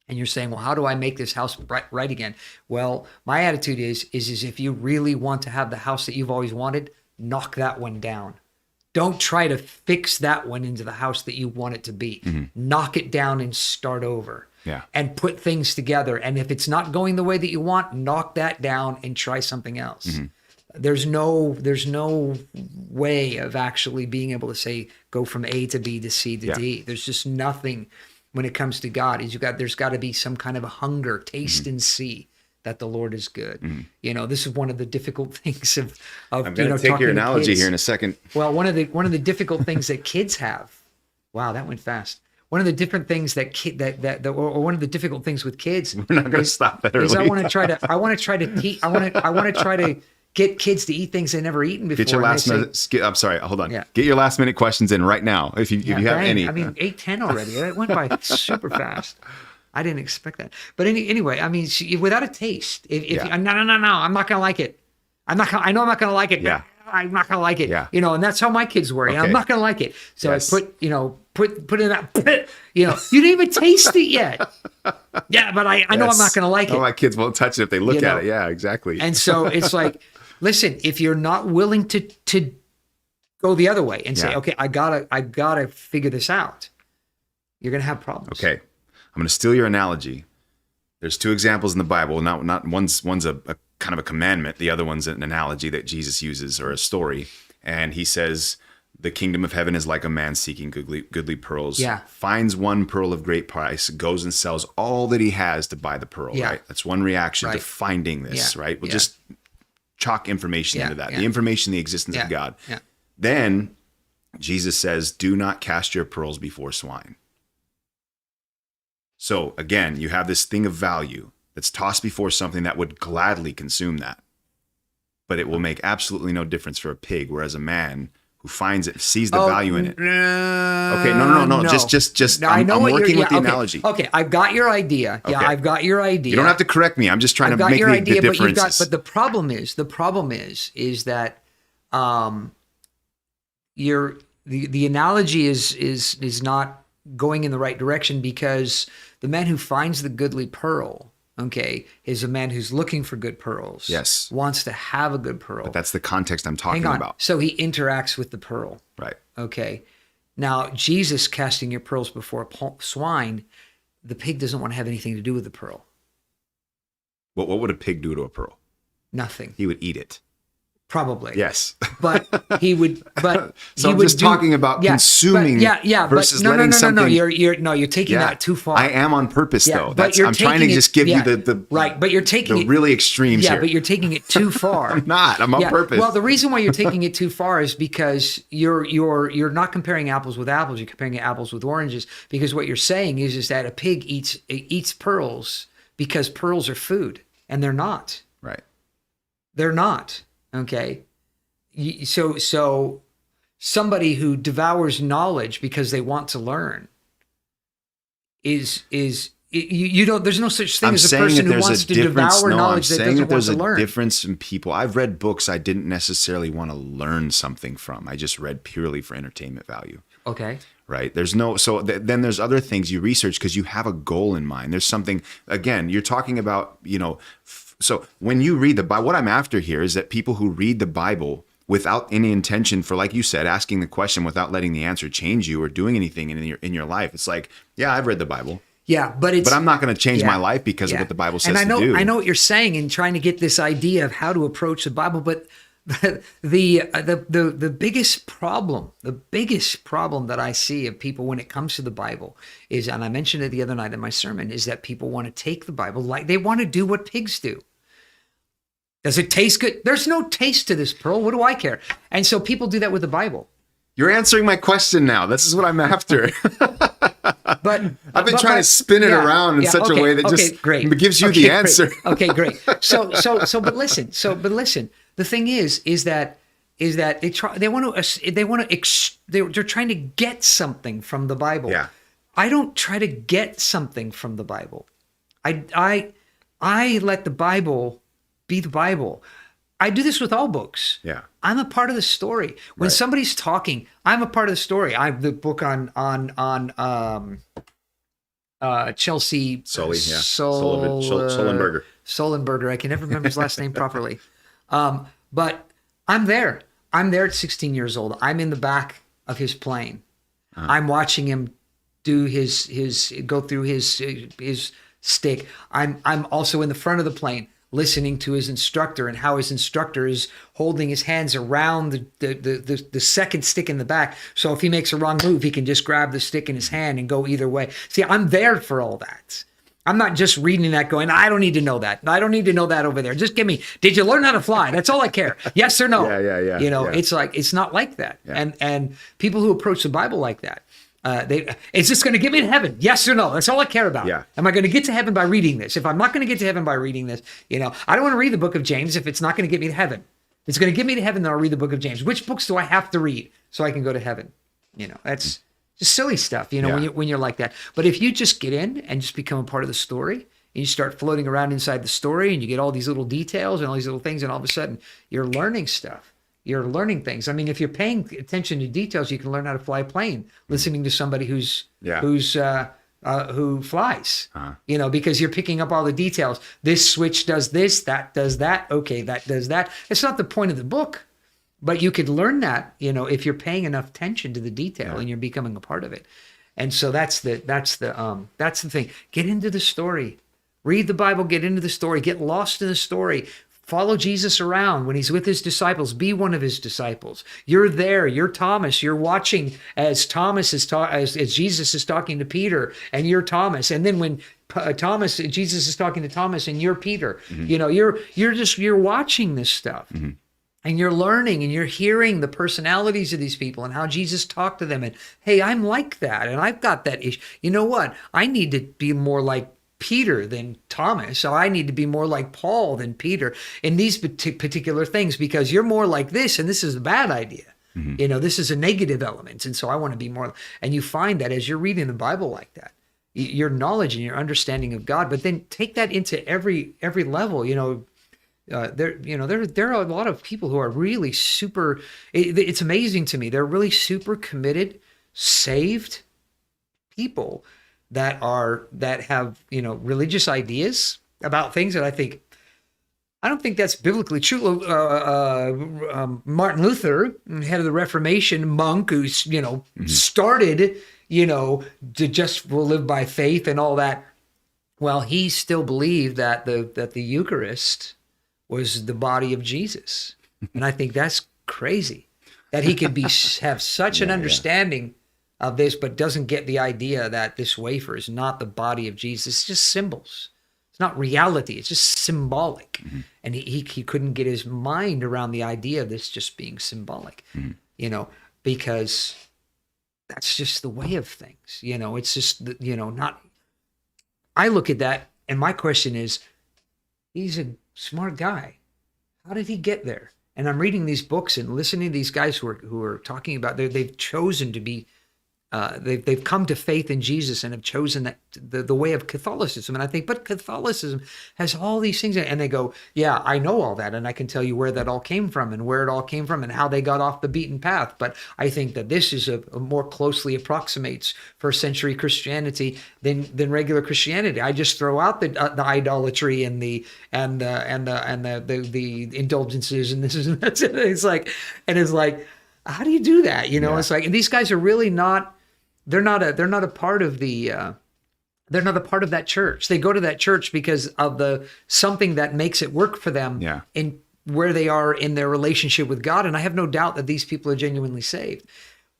And you're saying, well, how do I make this house right again? Well, my attitude is if you really want to have the house that you've always wanted, knock that one down. Don't try to fix that one into the house that you want it to be. Knock it down and start over. Yeah. And put things together. And if it's not going the way that you want, knock that down and try something else. There's no way of actually being able to say, go from A to B to C to D. There's just nothing when it comes to God. There's got to be some kind of a hunger, taste and see that the Lord is good. This is one of the difficult things of I'm going to take your analogy here in a second. Well, one of the difficult things that kids have. Wow, that went fast. One of the different things or one of the difficult things with kids. We're not going to stop that early. I want to try to get kids to eat things they've never eaten before. Get your last minute. I'm sorry. Hold on. Yeah. Get your last minute questions in right now. If you have any. I mean, 8:10 already. That went by super fast. I didn't expect that. But anyway, I mean, without a taste, if no, I'm not going to like it. I know I'm not going to like it. Yeah. I'm not going to like it. Yeah. And that's how my kids were. Okay. I'm not going to like it. So I put in that, you didn't even taste it yet. Yeah, but I know I'm not going to like it. My kids won't touch it if they look at it. Yeah, exactly. And so it's like, listen, if you're not willing to go the other way and say, okay, I gotta figure this out, you're going to have problems. Okay. I'm going to steal your analogy. There's two examples in the Bible. Not one's a kind of a commandment. The other one's an analogy that Jesus uses, or a story. And he says, the kingdom of heaven is like a man seeking goodly pearls. Yeah. Finds one pearl of great price, goes and sells all that he has to buy the pearl, right? That's one reaction to finding this, right? We'll just chalk information into that. The information, the existence of God. Yeah. Then Jesus says, do not cast your pearls before swine. So again, you have this thing of value that's tossed before something that would gladly consume that. But it will make absolutely no difference for a pig, whereas a man who finds it, sees the value in it. Okay, no. Just no, I'm working with the analogy. Okay, I've got your idea. Yeah, I've got your idea. You don't have to correct me. I'm just trying to make the differences. But the problem is that the analogy is not going in the right direction, because the man who finds the goodly pearl, is a man who's looking for good pearls. Yes. Wants to have a good pearl. But that's the context I'm talking about. So he interacts with the pearl. Right. Okay. Now, Jesus casting your pearls before swine, the pig doesn't want to have anything to do with the pearl. What would a pig do to a pearl? Nothing. He would eat it. Probably. Yes. But he would, so I'm just talking about consuming versus letting something. You're taking that too far. I am on purpose though. I'm trying to just give you the right, but you're taking the really extremes here. Yeah, but you're taking it too far. I'm not. I'm on purpose. Well, the reason why you're taking it too far is because you're not comparing apples with apples. You're comparing apples with oranges, because what you're saying is that a pig eats pearls because pearls are food, and they're not. Right. They're not. Okay. So somebody who devours knowledge because they want to learn there's no such thing as a person who wants to devour knowledge that doesn't want to learn. There's a difference in people. I've read books I didn't necessarily want to learn something from. I just read purely for entertainment value. Okay. Right. Then there's other things you research because you have a goal in mind. There's something, again, you're talking about, so when you read the Bible, what I'm after here is that people who read the Bible without any intention for, like you said, asking the question without letting the answer change you or doing anything in your life. It's like, yeah, I've read the Bible. Yeah, but I'm not going to change my life because of what the Bible says to do. I know what you're saying in trying to get this idea of how to approach the Bible, but the biggest problem that I see of people when it comes to the Bible is, and I mentioned it the other night in my sermon, is that people want to take the Bible like they want to do what pigs do. Does it taste good? There's no taste to this pearl. What do I care? And so people do that with the Bible. You're answering my question now. This is what I'm after. But I've been trying to spin it around in such a way that just gives you the answer. Great. Okay, great. But listen. The thing is that they're trying to get something from the Bible. Yeah. I don't try to get something from the Bible. I let the Bible be the Bible. I do this with all books. Yeah. I'm a part of the story. When somebody's talking, I'm a part of the story. I have the book on Chelsea Sully, yeah. Sullenberger. Sullenberger. I can never remember his last name properly. But I'm there. I'm there at 16 years old. I'm in the back of his plane. I'm watching him do his go through his stick. I'm also in the front of the plane, listening to his instructor and how his instructor is holding his hands around the second stick in the back. So if he makes a wrong move, he can just grab the stick in his hand and go either way. See, I'm there for all that. I'm not just reading that going, I don't need to know that. I don't need to know that over there. Just give me, did you learn how to fly? That's all I care. Yes or no? Yeah. It's like, it's not like that. Yeah. And people who approach the Bible like that, is this going to get me to heaven? Yes or no? That's all I care about. Yeah. Am I going to get to heaven by reading this? If I'm not going to get to heaven by reading this, I don't want to read the book of James if it's not going to get me to heaven. If it's going to get me to heaven, then I'll read the book of James. Which books do I have to read so I can go to heaven? That's just silly stuff, when you're like that. But if you just get in and just become a part of the story, and you start floating around inside the story and you get all these little details and all these little things, and all of a sudden you're learning stuff. You're learning things. I mean, if you're paying attention to details, you can learn how to fly a plane, listening to somebody who flies, because you're picking up all the details. This switch does this, that does that. Okay, that does that. It's not the point of the book, but you could learn that, if you're paying enough attention to the detail and you're becoming a part of it. And so that's the thing. Get into the story. Read the Bible, get into the story, get lost in the story. Follow Jesus around when he's with his disciples. Be one of his disciples. You're there. You're Thomas. You're watching as Thomas is as Jesus is talking to Peter, and you're Thomas. And then when Jesus is talking to Thomas, and you're Peter. Mm-hmm. You're watching this stuff. Mm-hmm. And you're learning and you're hearing the personalities of these people and how Jesus talked to them. And hey, I'm like that, and I've got that issue. You know what? I need to be more like Peter than Thomas. So I need to be more like Paul than Peter in these particular things, because you're more like this, and this is a bad idea. Mm-hmm. This is a negative element. And so I want to be more. And you find that as you're reading the Bible like that, your knowledge and your understanding of God, but then take that into every level. There are a lot of people who are really super. It's amazing to me. They're really super committed, saved people that have religious ideas about things that I don't think that's biblically true. Martin Luther, head of the Reformation, monk who's started to just will live by faith and all that. Well, he still believed that the Eucharist was the body of Jesus, and I think that's crazy that he could have such an understanding of this, but doesn't get the idea that this wafer is not the body of Jesus. It's just symbols. It's not reality. It's just symbolic. Mm-hmm. And he couldn't get his mind around the idea of this just being symbolic, because that's just the way of things. It's just, not. I look at that, and my question is, he's a smart guy. How did he get there? And I'm reading these books and listening to these guys who are talking about they've chosen to be. They've come to faith in Jesus and have chosen that the way of Catholicism. And I think, but Catholicism has all these things. And they go, yeah, I know all that. And I can tell you where that all came from and where it all came from and how they got off the beaten path. But I think that this is a more closely approximates first century Christianity than regular Christianity. I just throw out the idolatry and the indulgences and this is and that's it. It's like, how do you do that? It's like, and these guys are really not. They're not a part of the. They're not a part of that church. They go to that church because of something that makes it work for them. Yeah. In where they are in their relationship with God, and I have no doubt that these people are genuinely saved.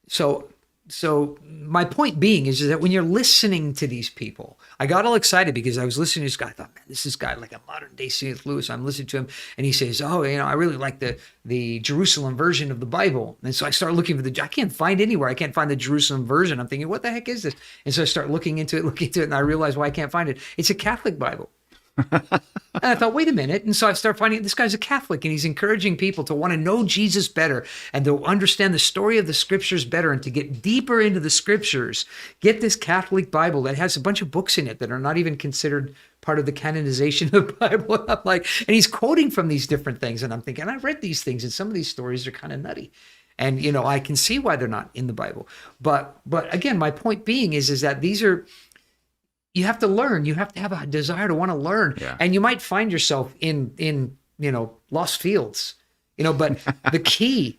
So so my point being is that when you're listening to these people, I got all excited because I was listening to this guy. I thought, man, this is guy like a modern day C.S. Lewis. I'm listening to him, and he says, "Oh, I really like the Jerusalem version of the Bible." And so I start looking for I can't find anywhere. I can't find the Jerusalem version. I'm thinking, what the heck is this? And so I start looking into it, and I realize why I can't find it. It's a Catholic Bible. And I thought, wait a minute. And so I started finding this guy's a Catholic, and he's encouraging people to want to know Jesus better and to understand the story of the scriptures better and to get deeper into the scriptures. Get this Catholic Bible that has a bunch of books in it that are not even considered part of the canonization of the Bible. I'm like, and he's quoting from these different things. And I'm thinking, I've read these things, and some of these stories are kind of nutty. And, I can see why they're not in the Bible. But again, my point being is that these are, you have to learn. You have to have a desire to want to learn. Yeah. And you might find yourself in lost fields, but the key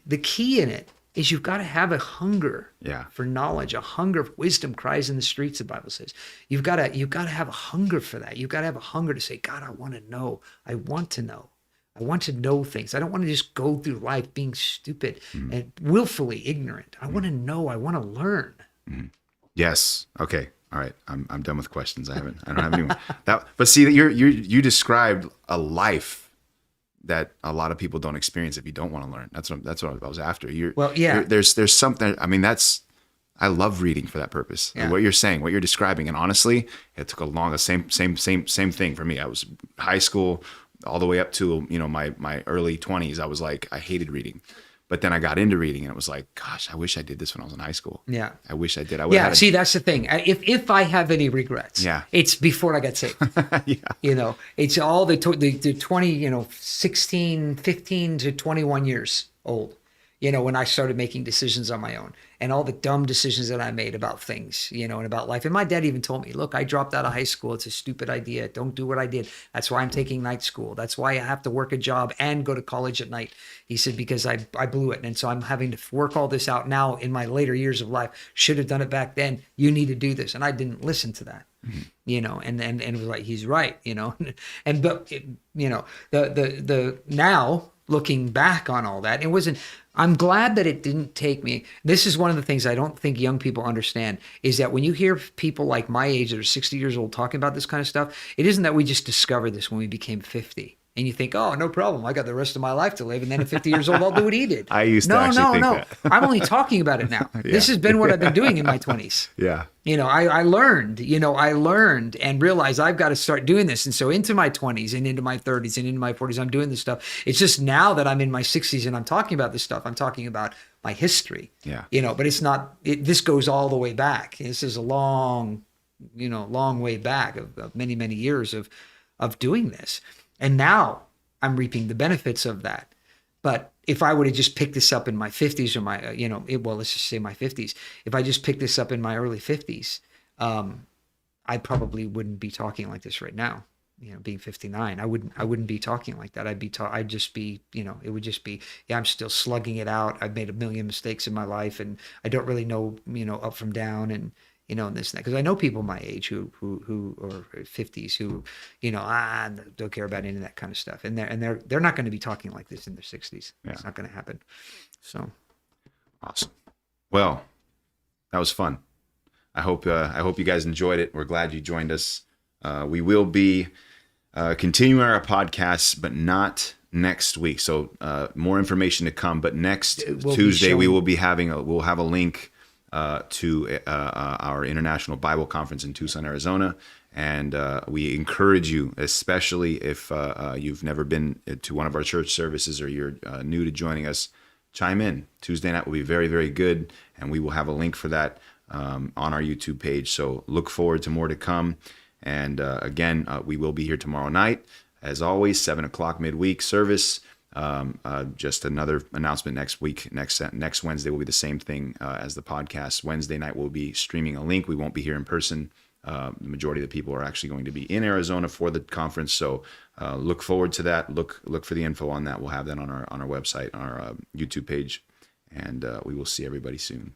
in it is you've got to have a hunger for knowledge. A hunger of wisdom cries in the streets, the Bible says. You've got to have a hunger for that. You've got to have a hunger to say, God, I want to know. I want to know. I want to know things. I don't want to just go through life being stupid and willfully ignorant. I want to know. I want to learn. Yes. Okay. All right. I'm done with questions. I don't have any more. But see, you described a life that a lot of people don't experience if you don't want to learn. That's what I was after. There's something. I mean, I love reading for that purpose. Yeah. What you're saying, what you're describing, and honestly, it took a long, same thing for me. I was high school all the way up to my early 20s. I was like, I hated reading. But then I got into reading, and it was like, gosh, I wish I did this when I was in high school. Yeah. I wish I did. See, that's the thing. If I have any regrets, it's before I got saved. Yeah. It's all the 20, 16, 15 to 21 years old, when I started making decisions on my own, and all the dumb decisions that I made about things, and about life. And my dad even told me, look, I dropped out of high school. It's a stupid idea. Don't do what I did. That's why I'm taking night school. That's why I have to work a job and go to college at night. He said, because I blew it. And so I'm having to work all this out now in my later years of life. Should have done it back then. You need to do this. And I didn't listen to that, and it was like, he's right, the now looking back on all that, I'm glad that it didn't take me. This is one of the things I don't think young people understand, is that when you hear people like my age that are 60 years old talking about this kind of stuff, it isn't that we just discovered this when we became 50. And you think, oh, no problem. I got the rest of my life to live. And then at 50 years old, I'll do what he did. I used to actually think that. I'm only talking about it now. Yeah. This has been what I've been doing in my 20s. Yeah. I learned and realized I've got to start doing this. And so into my 20s and into my 30s and into my 40s, I'm doing this stuff. It's just now that I'm in my 60s and I'm talking about this stuff, I'm talking about my history. Yeah. But it's not, this goes all the way back. This is a long way back of many, many years of doing this. And now I'm reaping the benefits of that. But if I would have just picked this up in my 50s or my, let's just say my 50s, if I just picked this up in my early 50s, I probably wouldn't be talking like this right now. Being 59, I wouldn't be talking like that. I'd just be, it would just be, I'm still slugging it out. I've made a million mistakes in my life, and I don't really know, up from down, and and this and that. Because I know people my age who are 50s who, don't care about any of that kind of stuff, and they're not going to be talking like this in their 60s. Yeah. It's not going to happen. So, awesome. Well, that was fun. I hope you guys enjoyed it. We're glad you joined us. We will be continuing our podcasts, but not next week. So more information to come. But next Tuesday we'll have a link to our International Bible Conference in Tucson, Arizona. And we encourage you, especially if you've never been to one of our church services or you're new to joining us, chime in. Tuesday night will be very, very good. And we will have a link for that on our YouTube page. So look forward to more to come. And again, we will be here tomorrow night. As always, 7:00 midweek service. Just another announcement next week. Next Wednesday will be the same thing as the podcast. Wednesday night we'll be streaming a link. We won't be here in person. The majority of the people are actually going to be in Arizona for the conference. So look forward to that. Look for the info on that. We'll have that on our website, on our YouTube page, and we will see everybody soon.